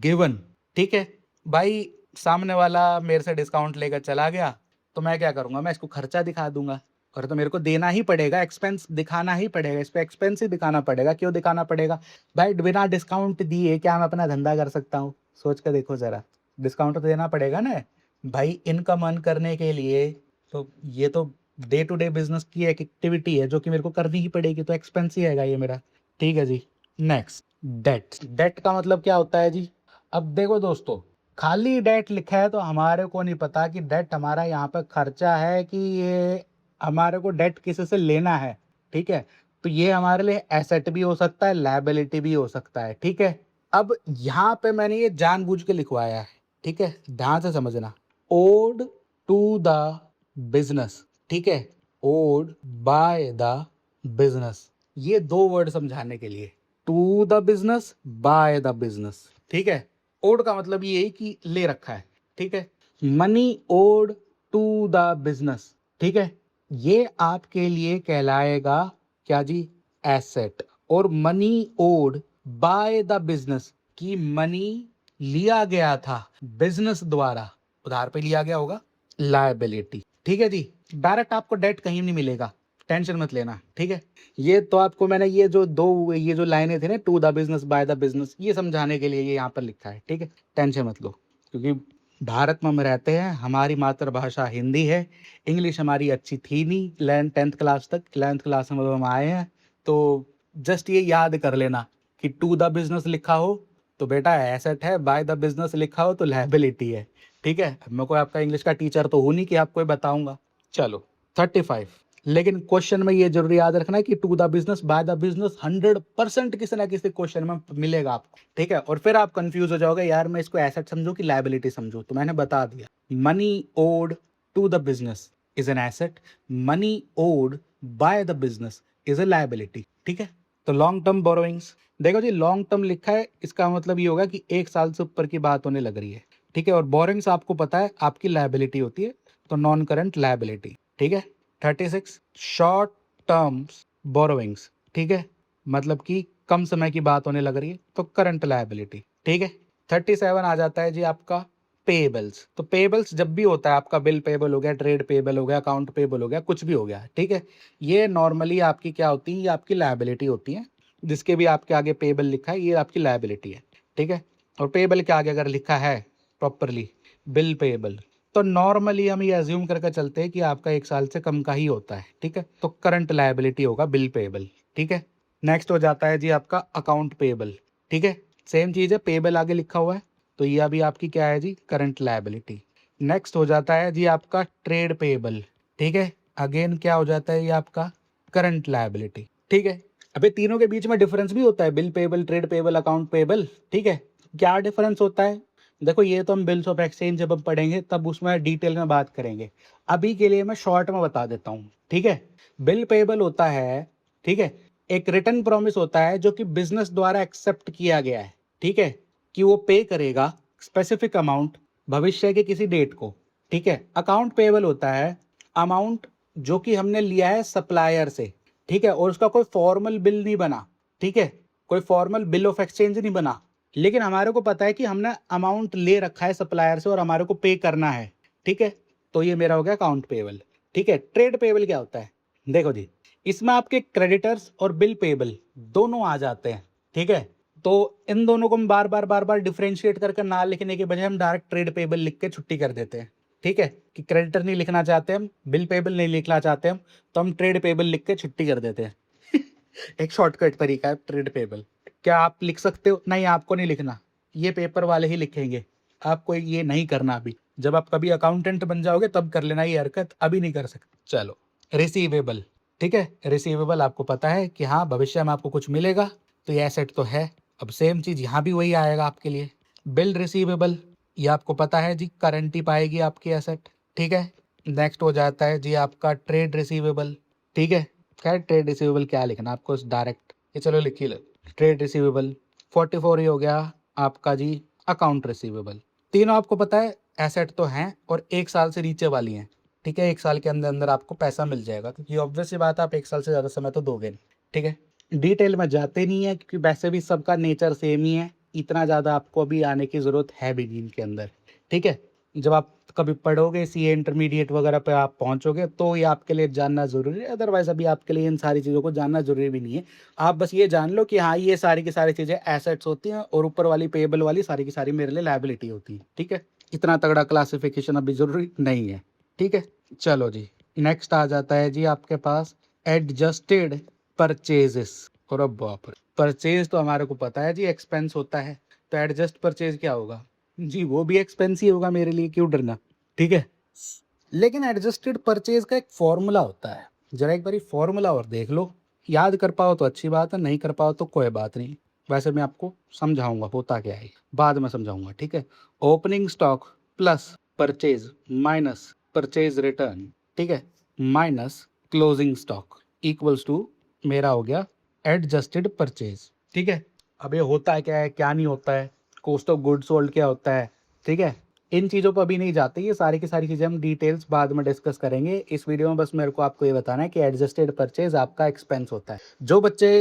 [SPEAKER 1] गिवन, ठीक है। भाई सामने वाला मेरे से डिस्काउंट लेकर चला गया तो मैं क्या करूंगा? मैं इसको खर्चा दिखा दूंगा, और तो मेरे को देना ही पड़ेगा, एक्सपेंस दिखाना ही पड़ेगा, इस पे एक्सपेंस ही दिखाना पड़ेगा। क्यों दिखाना पड़ेगा? भाई बिना डिस्काउंट दिए क्या मैं अपना धंधा कर सकता हूँ? सोच के देखो जरा, डिस्काउंट तो देना पड़ेगा ना भाई इनकम अर्न करने के लिए। तो ये तो डे टू डे बिजनेस की एक एक्टिविटी है जो कि मेरे को करनी ही पड़ेगी, तो एक्सपेंस ही आएगा ये मेरा, ठीक है जी। Next, date. डेट का मतलब क्या होता है जी? अब देखो दोस्तों, खाली डेट लिखा है तो हमारे को नहीं पता कि डेट हमारा यहाँ पे खर्चा है कि ये हमारे को डेट किसी से लेना है, ठीक है। तो ये हमारे लिए एसेट भी हो सकता है, लायबिलिटी भी हो सकता है, ठीक है। अब यहाँ पे मैंने ये जानबूझ के लिखवाया है, ठीक है, ध्यान से समझना। ओड टू द बिजनेस, ठीक है, ओड बाय द बिजनेस, ये 2 वर्ड समझाने के लिए, to the business, by the business, ठीक है। ओड का मतलब ये है कि ले रखा है, ठीक है। Money owed to the business, ठीक है, ये आपके लिए कहलाएगा क्या जी? एसेट। और money owed by the business, की मनी लिया गया था बिजनेस द्वारा, उधार पे लिया गया होगा, लायबिलिटी, ठीक है जी। डायरेक्ट आपको डेट कहीं नहीं मिलेगा, टेंशन मत लेना, ठीक है। ये तो आपको मैंने ये जो लाइनें थी ना, to the business by the business, ये समझाने के लिए ये यहाँ पर लिखा है, ठीक है। टेंशन मत लो, क्योंकि भारत में हम रहते हैं, हमारी मातृभाषा हिंदी है, इंग्लिश हमारी अच्छी थी नहीं 10th क्लास तक, 11th क्लास में हम आए हैं। तो जस्ट ये याद कर लेना कि टू द बिजनेस लिखा हो तो बेटा एसेट है, बाय द बिजनेस लिखा हो तो लायबिलिटी है, ठीक है। अब मैं कोई आपका इंग्लिश का टीचर तो हूं नहीं कि आपको बताऊंगा। चलो 35, लेकिन क्वेश्चन में ये जरूर याद रखना है कि to the business by the business 100% किसी ना किसी क्वेश्चन में मिलेगा आपको, ठीक है। और फिर आप कंफ्यूज हो जाओगे, यार मैं इसको एसेट समझूं कि लायबिलिटी समझूं, तो मैंने बता दिया, money owed to the business is an asset, money owed by the business is a liability, ठीक है। तो लॉन्ग टर्म बोरोइंग्स, देखो जी लॉन्ग टर्म लिखा है, इसका मतलब ये होगा कि 1 साल से ऊपर की बात होने लग रही है, ठीक है। और बोरोइंग्स आपको पता है आपकी लायबिलिटी होती है, तो नॉन करंट लायबिलिटी, ठीक है। 36, शॉर्ट टर्म्स बोरोइंग्स, ठीक है, मतलब कि कम समय की बात होने लग रही है, तो करंट लायबिलिटी, ठीक है। 37 आ जाता है जी आपका पेबल्स। तो पेबल्स जब भी होता है आपका, बिल पेबल हो गया, ट्रेड पेबल हो गया, अकाउंट पेबल हो गया, कुछ भी हो गया, ठीक है, ये नॉर्मली आपकी क्या होती है, ये आपकी लायबिलिटी होती है। जिसके भी आपके आगे पेबल लिखा है ये आपकी लायबिलिटी है, ठीक है। और पेबल के आगे अगर लिखा है प्रॉपरली बिल पेबल, तो नॉर्मली हम ये अज्यूम करके चलते हैं कि आपका 1 साल से कम का ही होता है, ठीक है। तो करंट लायबिलिटी होगा बिल पेबल, ठीक है। नेक्स्ट हो जाता है जी आपका अकाउंट पेबल, ठीक है। सेम चीज़ है, पेबल आगे लिखा हुआ है, तो ये अभी आपकी क्या है जी, करंट लायबिलिटी। नेक्स्ट हो जाता है जी आपका ट्रेड पेबल, ठीक है। अगेन क्या हो जाता है ये आपका करंट लायबिलिटी, ठीक है। अबे तीनों के बीच में डिफरेंस भी होता है, bill payable, trade payable, account payable, ठीक है। क्या डिफरेंस होता है, देखो ये तो हम बिल्स ऑफ एक्सचेंज जब हम पढ़ेंगे तब उसमें डिटेल में बात करेंगे। अभी के लिए मैं शॉर्ट में बता देता हूँ, ठीक है। बिल पेबल होता है, ठीक है, एक रिटर्न प्रॉमिस होता है जो कि बिजनेस द्वारा एक्सेप्ट किया गया है, ठीक है, कि वो पे करेगा स्पेसिफिक अमाउंट भविष्य के किसी डेट को, ठीक है। अकाउंट पेबल होता है अमाउंट जो कि हमने लिया है सप्लायर से, ठीक है, और उसका कोई फॉर्मल बिल नहीं बना, ठीक है, कोई फॉर्मल बिल ऑफ एक्सचेंज नहीं बना, लेकिन हमारे को पता है कि हमने अमाउंट ले रखा है सप्लायर से और हमारे को पे करना है, ठीक है। तो ये मेरा हो गया अकाउंट पेबल, ठीक है। ट्रेड पेबल क्या होता है, देखो जी, इसमें आपके क्रेडिटर्स और बिल पेबल दोनों आ जाते हैं, ठीक है। तो इन दोनों को हम बार बार डिफरेंशिएट करके ना लिखने के बजाय हम डायरेक्ट ट्रेड पेबल लिख के छुट्टी कर देते हैं, ठीक है, कि क्रेडिटर नहीं लिखना चाहते हम, बिल पेबल नहीं लिखना चाहते हम, तो हम ट्रेड पेबल लिख के छुट्टी कर देते हैं। एक शॉर्टकट तरीका है ट्रेड पेबल। क्या आप लिख सकते हो, नहीं आपको नहीं लिखना, ये पेपर वाले ही लिखेंगे, आपको ये नहीं करना अभी, जब आप कभी अकाउंटेंट बन जाओगे तब कर लेना ये हरकत, अभी नहीं कर सकते। चलो, रिसीवेबल, ठीक है। रिसीवेबल आपको पता है कि हाँ भविष्य में आपको कुछ मिलेगा, तो ये एसेट तो है। अब सेम चीज यहाँ भी वही आएगा आपके लिए, बिल रिसीवेबल, ये आपको पता है जी करंट ही पाएगी आपकी एसेट, ठीक है। नेक्स्ट हो जाता है जी आपका ट्रेड रिसीवेबल, ठीक है। खैर ट्रेड रिसीवेबल क्या लिखना आपको, डायरेक्ट ये चलो लिख ही लो, ट्रेड रिसीवेबल। 44 ही हो गया आपका जी अकाउंट रिसीवेबल। तीनों आपको पता है एसेट तो हैं और 1 साल से नीचे वाली हैं, ठीक है। 1 साल के अंदर अंदर आपको पैसा मिल जाएगा, क्योंकि ऑब्वियस सी बात है आप 1 साल से ज़्यादा समय तो दोगे नहीं, ठीक है। डिटेल में जाते नहीं है क्योंकि वैसे भी सबका नेचर सेम ही है, इतना ज़्यादा आपको अभी आने की ज़रूरत है भी नहीं इनके अंदर, ठीक है। जब आप कभी पढ़ोगे सीए इंटरमीडिएट वगैरह पे आप पहुंचोगे तो ये आपके लिए जानना ज़रूरी है, अदरवाइज अभी आपके लिए इन सारी चीज़ों को जानना ज़रूरी भी नहीं है। आप बस ये जान लो कि हाँ ये सारी की सारी चीज़ें एसेट्स होती हैं और ऊपर वाली पेबल वाली सारी की सारी मेरे लिए लायबिलिटी होती है, ठीक है। इतना तगड़ा क्लासिफिकेशन अभी ज़रूरी नहीं है, ठीक है। चलो जी, नेक्स्ट आ जाता है जी आपके पास एडजस्टेड परचेजेस। और अब बाप रे, परचेज तो हमारे को पता है जी एक्सपेंस होता है, तो एडजस्ट परचेज क्या होगा जी, वो भी एक्सपेंस ही होगा मेरे लिए, क्यों डरना, ठीक है। लेकिन एडजस्टेड परचेज का एक फॉर्मूला होता है, जरा एक बार फॉर्मूला और देख लो, याद कर पाओ तो अच्छी बात है, नहीं कर पाओ तो कोई बात नहीं। वैसे मैं आपको समझाऊंगा होता क्या है, बाद में समझाऊंगा, ठीक है। Opening stock plus purchase minus purchase return, ठीक है, minus closing stock equals to मेरा हो गया एडजस्टेड परचेज, ठीक है। अब ये होता है क्या है, क्या नहीं होता है, कॉस्ट ऑफ गुड्स सोल्ड क्या होता है, ठीक है। इन चीज़ों पर अभी नहीं जाते, ये सारी की सारी चीज़ें हम डिटेल्स बाद में डिस्कस करेंगे। इस वीडियो में बस मेरे को आपको ये बताना है कि एडजस्टेड परचेज आपका एक्सपेंस होता है। जो बच्चे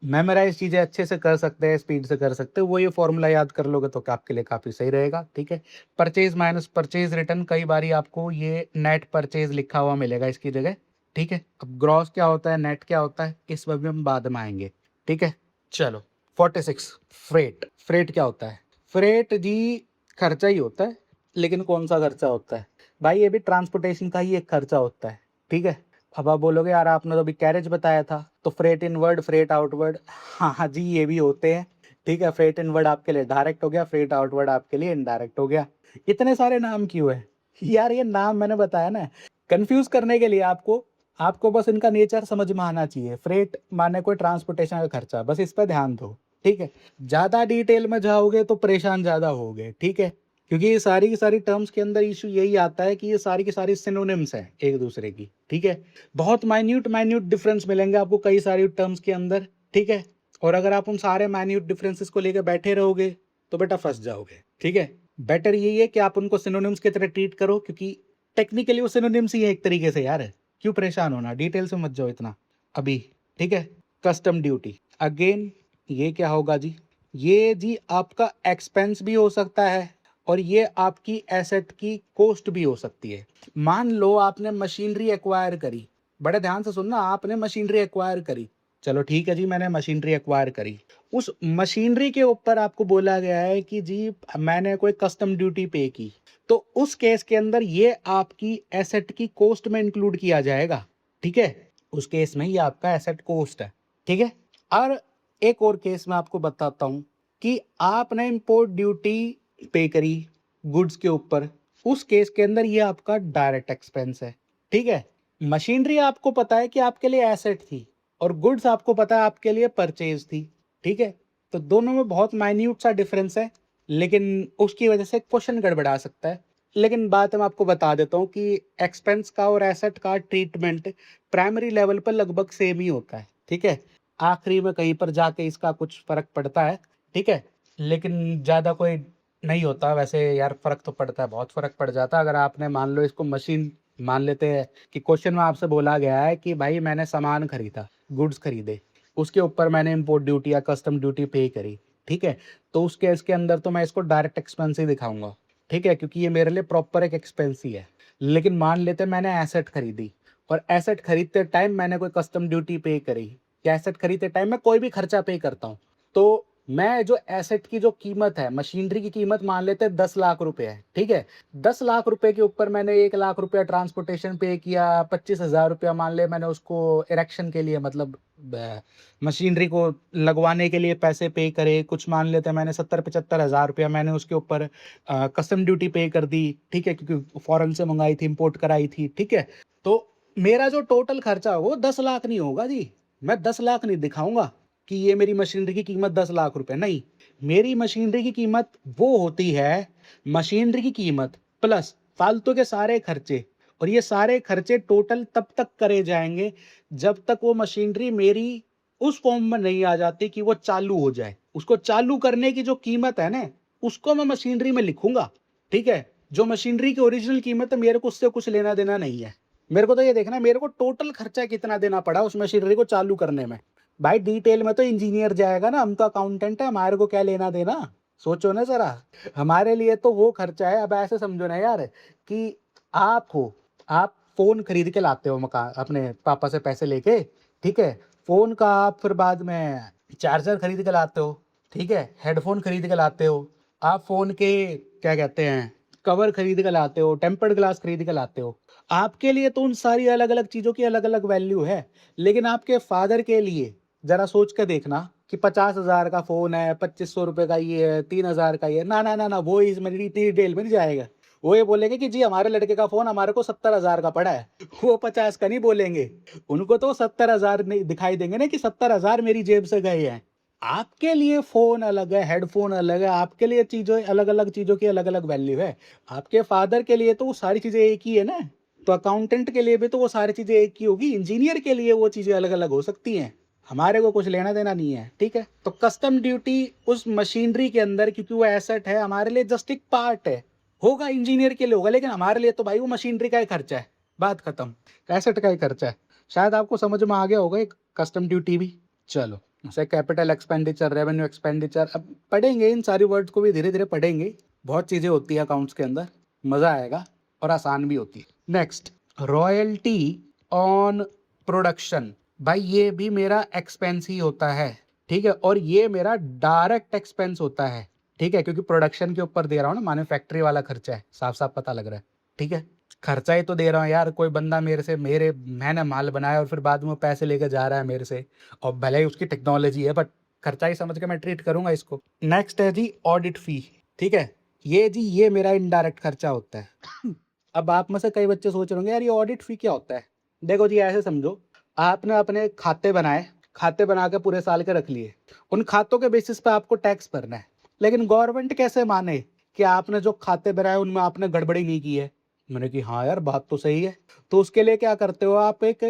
[SPEAKER 1] मेमोराइज चीज़ें अच्छे से कर सकते हैं, स्पीड से कर सकते हैं, वो ये फॉर्मूला याद कर लोगे तो आपके लिए काफ़ी सही रहेगा, ठीक है। परचेज माइनस परचेज रिटर्न, कई बारी आपको ये नेट परचेज लिखा हुआ मिलेगा इसकी जगह, ठीक है। अब ग्रॉस क्या होता है, नेट क्या होता है, इस वक्त हम बाद में आएंगे, ठीक है। चलो 46, फ्रेट। फ्रेट क्या होता है, फ्रेट जी खर्चा ही होता है, लेकिन कौन सा खर्चा होता है भाई, ये भी ट्रांसपोर्टेशन का ही एक खर्चा होता है, ठीक है। अब आप बोलोगे यार आपने तो अभी कैरेज बताया था, तो फ्रेट इनवर्ड फ्रेट आउटवर्ड, हाँ हाँ जी ये भी होते हैं, ठीक है। फ्रेट इनवर्ड आपके लिए डायरेक्ट हो गया, फ्रेट आउटवर्ड आपके लिए इनडायरेक्ट हो गया। इतने सारे नाम क्यों है यार, ये नाम मैंने बताया ना कंफ्यूज करने के लिए, आपको आपको बस इनका नेचर समझ में आना चाहिए। फ्रेट माने कोई ट्रांसपोर्टेशन का खर्चा, बस इस पर ध्यान दो, ठीक है। ज्यादा डिटेल में जाओगे तो परेशान ज्यादा होगे, ठीक है, क्योंकि ये सारी की सारी टर्म्स के अंदर इशू यही आता है कि ये सारी की सारी सिनोनिम्स हैं एक दूसरे की, ठीक है। बहुत माइन्यूट माइन्यूट डिफरेंस मिलेंगे आपको कई सारी टर्म्स के अंदर, ठीक है। और अगर आप उन सारे माइन्यूट डिफरेंसेस को लेकर बैठे रहोगे तो बेटा फंस जाओगे, ठीक है। बेटर यही है कि आप उनको सिनोनिम्स की तरह ट्रीट करो, क्योंकि टेक्निकली वो सिनोनिम्स ही है एक तरीके से यार, क्यों परेशान होना, डिटेल से मत जाओ इतना अभी, ठीक है। कस्टम ड्यूटी, अगेन ये क्या होगा जी, ये जी आपका एक्सपेंस भी हो सकता है और ये आपकी एसेट की कॉस्ट भी हो सकती है। मान लो आपने मशीनरी एक्वायर करी, बड़े ध्यान से सुनना, आपने मशीनरी एक्वायर करी, चलो ठीक है जी, मैंने मशीनरी एक्वायर करी। उस मशीनरी के ऊपर आपको बोला गया है कि जी मैंने कोई कस्टम ड्यूटी पे की, तो उस केस के अंदर ये आपकी एसेट की कॉस्ट में इंक्लूड किया जाएगा, ठीक है? उस केस में ये आपका एसेट कॉस्ट है, ठीक है? और एक और केस मैं आपको बताता हूँ कि आपने इंपोर्ट ड्यूटी पे करी गुड्स के ऊपर, उस केस के अंदर ये आपका डायरेक्ट एक्सपेंस है, ठीक है? मशीनरी आपको पता है कि आपके लिए एसेट थी और गुड्स आपको पता है आपके लिए परचेज थी, ठीक है? तो दोनों में बहुत माइन्यूट सा डिफरेंस है, लेकिन उसकी वजह से क्वेश्चन गड़बड़ा सकता है। लेकिन बात मैं आपको बता देता हूँ कि एक्सपेंस का और एसेट का ट्रीटमेंट प्राइमरी लेवल पर लगभग सेम ही होता है, ठीक है? आखिरी में कहीं पर जाके इसका कुछ फर्क पड़ता है, ठीक है? लेकिन ज़्यादा कोई नहीं होता वैसे यार, फर्क तो पड़ता है, बहुत फर्क पड़ जाता है। अगर आपने मान लो इसको मशीन मान लेते हैं कि क्वेश्चन में आपसे बोला गया है कि भाई मैंने सामान खरीदा, गुड्स खरीदे, उसके ऊपर मैंने इंपोर्ट ड्यूटी या कस्टम ड्यूटी पे करी, ठीक है? तो उस केस के अंदर तो मैं इसको डायरेक्ट एक्सपेंस ही दिखाऊंगा, ठीक है? क्योंकि ये मेरे लिए प्रॉपर एक एक्सपेंस ही है। लेकिन मान लेते मैंने एसेट खरीदी और एसेट खरीदते टाइम मैंने कोई कस्टम ड्यूटी पे करी, या एसेट खरीदते टाइम मैं कोई भी खर्चा पे करता हूँ, तो मैं जो एसेट की जो कीमत है, मशीनरी की कीमत मान लेते हैं 10 लाख रुपए है, ठीक है? 10 लाख रुपए के ऊपर मैंने 1 लाख रुपया ट्रांसपोर्टेशन पे किया, 25,000 रुपया मान ले मैंने उसको इरेक्शन के लिए, मतलब मशीनरी को लगवाने के लिए पैसे पे करे, कुछ मान लेते हैं मैंने 70-75,000 रुपया मैंने उसके ऊपर कस्टम ड्यूटी पे कर दी, ठीक है? क्योंकि फॉरेन से मंगाई थी, इंपोर्ट कराई थी, ठीक है? तो मेरा जो टोटल खर्चा होगा वो 10 लाख नहीं होगा जी। मैं 10 लाख नहीं दिखाऊंगा कि ये मेरी मशीनरी की कीमत 10 लाख रुपए, नहीं। मेरी मशीनरी की कीमत वो होती है, मशीनरी की कीमत प्लस फालतू के सारे खर्चे, और ये सारे खर्चे टोटल तब तक करे जाएंगे जब तक वो मशीनरी मेरी उस फॉर्म में नहीं आ जाती कि वो चालू हो जाए। उसको चालू करने की जो कीमत है ना, उसको मैं मशीनरी में लिखूंगा, ठीक है? जो मशीनरी की ओरिजिनल कीमत है, मेरे को उससे कुछ लेना देना नहीं है। मेरे को तो ये देखना है मेरे को टोटल खर्चा कितना देना पड़ा उस मशीनरी को चालू करने में। भाई डिटेल में तो इंजीनियर जाएगा ना, हम तो अकाउंटेंट है, हमारे को क्या लेना देना? सोचो ना जरा, हमारे लिए तो वो खर्चा है। अब ऐसे समझो ना यार कि आप हो, आप फोन खरीद के लाते हो मकान अपने पापा से पैसे लेके, ठीक है? फोन का आप फिर बाद में चार्जर खरीद के लाते हो, ठीक है? हेडफोन खरीद के लाते हो, आप फोन के क्या कहते हैं कवर खरीद के लाते हो, टेम्पर्ड ग्लास खरीद के लाते हो। आपके लिए तो उन सारी अलग अलग चीजों की अलग अलग वैल्यू है, लेकिन आपके फादर के लिए जरा सोच के देखना कि 50,000 का फोन है, 2500 रुपए का ये है, 3,000 का ये, ना ना ना ना, वो इसमें इतनी डिटेल में नहीं जाएगा। वो ये बोलेंगे कि जी हमारे लड़के का फोन हमारे को 70,000 का पड़ा है, वो 50 का नहीं बोलेंगे। उनको तो 70,000 नहीं दिखाई देंगे ना कि 70,000 मेरी जेब से गए हैं। आपके लिए फोन अलग है, हेडफोन अलग है, आपके लिए चीजों अलग अलग, चीजों की अलग अलग वैल्यू है। आपके फादर के लिए तो वो सारी चीजें एक ही है ना, तो अकाउंटेंट के लिए भी तो वो सारी चीजें एक ही होगी, इंजीनियर के लिए वो चीजें अलग अलग हो सकती हैं। हमारे को कुछ लेना देना नहीं है, ठीक है? तो कस्टम ड्यूटी उस मशीनरी के अंदर, क्योंकि वो एसेट है, हमारे लिए जस्ट एक पार्ट है। होगा इंजीनियर के लिए होगा, लेकिन हमारे लिए तो भाई वो मशीनरी का ही खर्चा है, बात खत्म। एसेट का ही खर्चा है। शायद आपको समझ में आ गया होगा एक कस्टम ड्यूटी भी। चलो, जैसे कैपिटल एक्सपेंडिचर, रेवेन्यू एक्सपेंडिचर, अब पढ़ेंगे इन सारी वर्ड्स को भी, धीरे धीरे पढ़ेंगे। बहुत चीजें होती है अकाउंट्स के अंदर, मजा आएगा और आसान भी होती है। Next, royalty on production. भाई ये भी मेरा एक्सपेंस ही होता है, ठीक है? और ये मेरा डायरेक्ट एक्सपेंस होता है, ठीक है? क्योंकि प्रोडक्शन के ऊपर दे रहा हूँ ना, मैन्युफैक्चरी वाला खर्चा है, साफ साफ पता लग रहा है, ठीक है? खर्चा ही तो दे रहा हूँ यार। कोई बंदा मैंने माल बनाया और फिर बाद में वो पैसे लेके जा रहा है मेरे से, और भले ही उसकी टेक्नोलॉजी है, बट खर्चा ही समझ के मैं ट्रीट करूंगा इसको। नेक्स्ट है जी ऑडिट फी, ठीक है? ये जी ये मेरा इनडायरेक्ट खर्चा होता है। अब आप में से कई बच्चे सोच रहे होंगे यार ये ऑडिट फी क्या होता है? देखो जी, ऐसे समझो, आपने अपने खाते बनाए, खाते बना के पूरे साल के रख लिए, उन खातों के बेसिस पे आपको टैक्स भरना है। लेकिन गवर्नमेंट कैसे माने कि आपने जो खाते बनाए उनमें आपने गड़बड़ी नहीं की है? मैंने कि हाँ यार, बात तो सही है। तो उसके लिए क्या करते हो, आप एक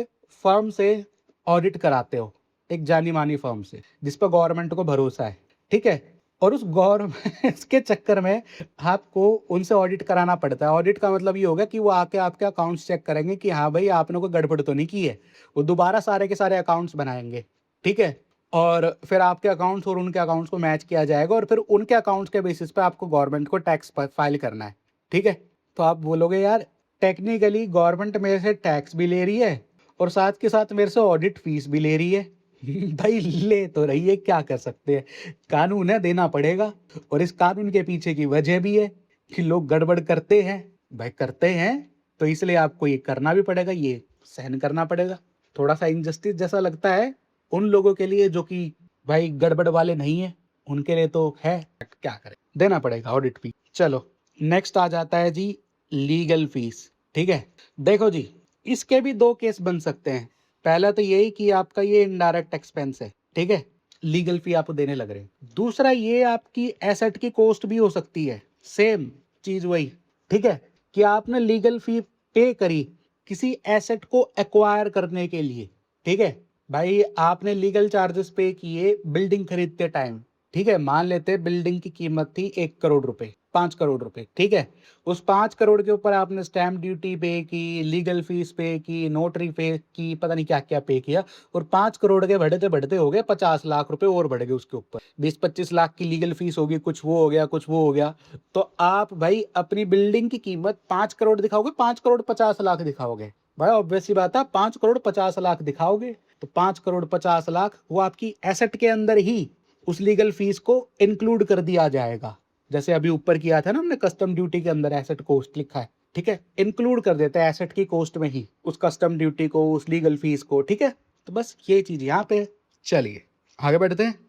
[SPEAKER 1] फर्म से ऑडिट कराते हो, एक जानी मानी फर्म से जिस पर गवर्नमेंट को भरोसा है, ठीक है? और उस गवर्नमेंट के चक्कर में आपको उनसे ऑडिट कराना पड़ता है। ऑडिट का मतलब ये होगा कि वो आके आपके अकाउंट्स चेक करेंगे कि हाँ भाई आपने कोई गड़बड़ तो नहीं की है। वो दोबारा सारे के सारे अकाउंट्स बनाएंगे, ठीक है? और फिर आपके अकाउंट्स और उनके अकाउंट्स को मैच किया जाएगा और फिर उनके अकाउंट्स के बेसिस पे आपको गवर्नमेंट को टैक्स फाइल करना है, ठीक है। तो आप बोलोगे यार टेक्निकली गवर्नमेंट मेरे से टैक्स भी ले रही है और साथ के साथ मेरे से ऑडिट फीस भी ले रही है। भाई ले तो रही है, क्या कर सकते हैं, कानून है, देना पड़ेगा। और इस कानून के पीछे की वजह भी है कि लोग गड़बड़ करते हैं, भाई करते हैं, तो इसलिए आपको ये करना भी पड़ेगा, ये सहन करना पड़ेगा। थोड़ा सा इनजस्टिस जैसा लगता है उन लोगों के लिए जो कि भाई गड़बड़ वाले नहीं है, उनके लिए तो है, क्या करें, देना पड़ेगा ऑडिट फी। चलो नेक्स्ट आ जाता है जी लीगल फीस, ठीक है। देखो जी, इसके भी दो केस बन सकते हैं। पहला तो यही कि आपका ये इनडायरेक्ट एक्सपेंस है, ठीक है, लीगल फी आप देने लग रहे हैं। दूसरा ये आपकी एसेट की कॉस्ट भी हो सकती है, सेम चीज वही, ठीक है, कि आपने लीगल फी पे करी किसी एसेट को एक्वायर करने के लिए, ठीक है। भाई आपने लीगल चार्जेस पे किए बिल्डिंग खरीदते टाइम, ठीक है, मान लेते बिल्डिंग की कीमत थी 1 करोड़ रुपए, 5 करोड़ रुपए, ठीक है। उस 5 करोड़ के ऊपर आपने स्टैम्प ड्यूटी पे की, लीगल फीस पे की, नोटरी पे की, पता नहीं क्या क्या पे किया, और 5 करोड़ के बढ़ते बढ़ते हो गए 50 लाख रुपए और बढ़ गए उसके ऊपर। 20-25 लाख की लीगल फीस होगी, कुछ वो हो गया, कुछ वो हो गया। तो आप भाई अपनी बिल्डिंग की कीमत 5 करोड़ दिखाओगे, 5 करोड़ 50 लाख दिखाओगे। भाई ऑब्वियस सी बात है, 5 करोड़ 50 लाख दिखाओगे तो 5 करोड़ 50 लाख वो आपकी एसेट के अंदर ही उस लीगल फीस को इंक्लूड कर दिया जाएगा। जैसे अभी ऊपर किया था ना हमने, कस्टम ड्यूटी के अंदर एसेट कॉस्ट लिखा है, ठीक है, इंक्लूड कर देते हैं एसेट की कॉस्ट में ही उस कस्टम ड्यूटी को, उस लीगल फीस को, ठीक है। तो बस ये चीज यहाँ पे। चलिए आगे बढ़ते हैं।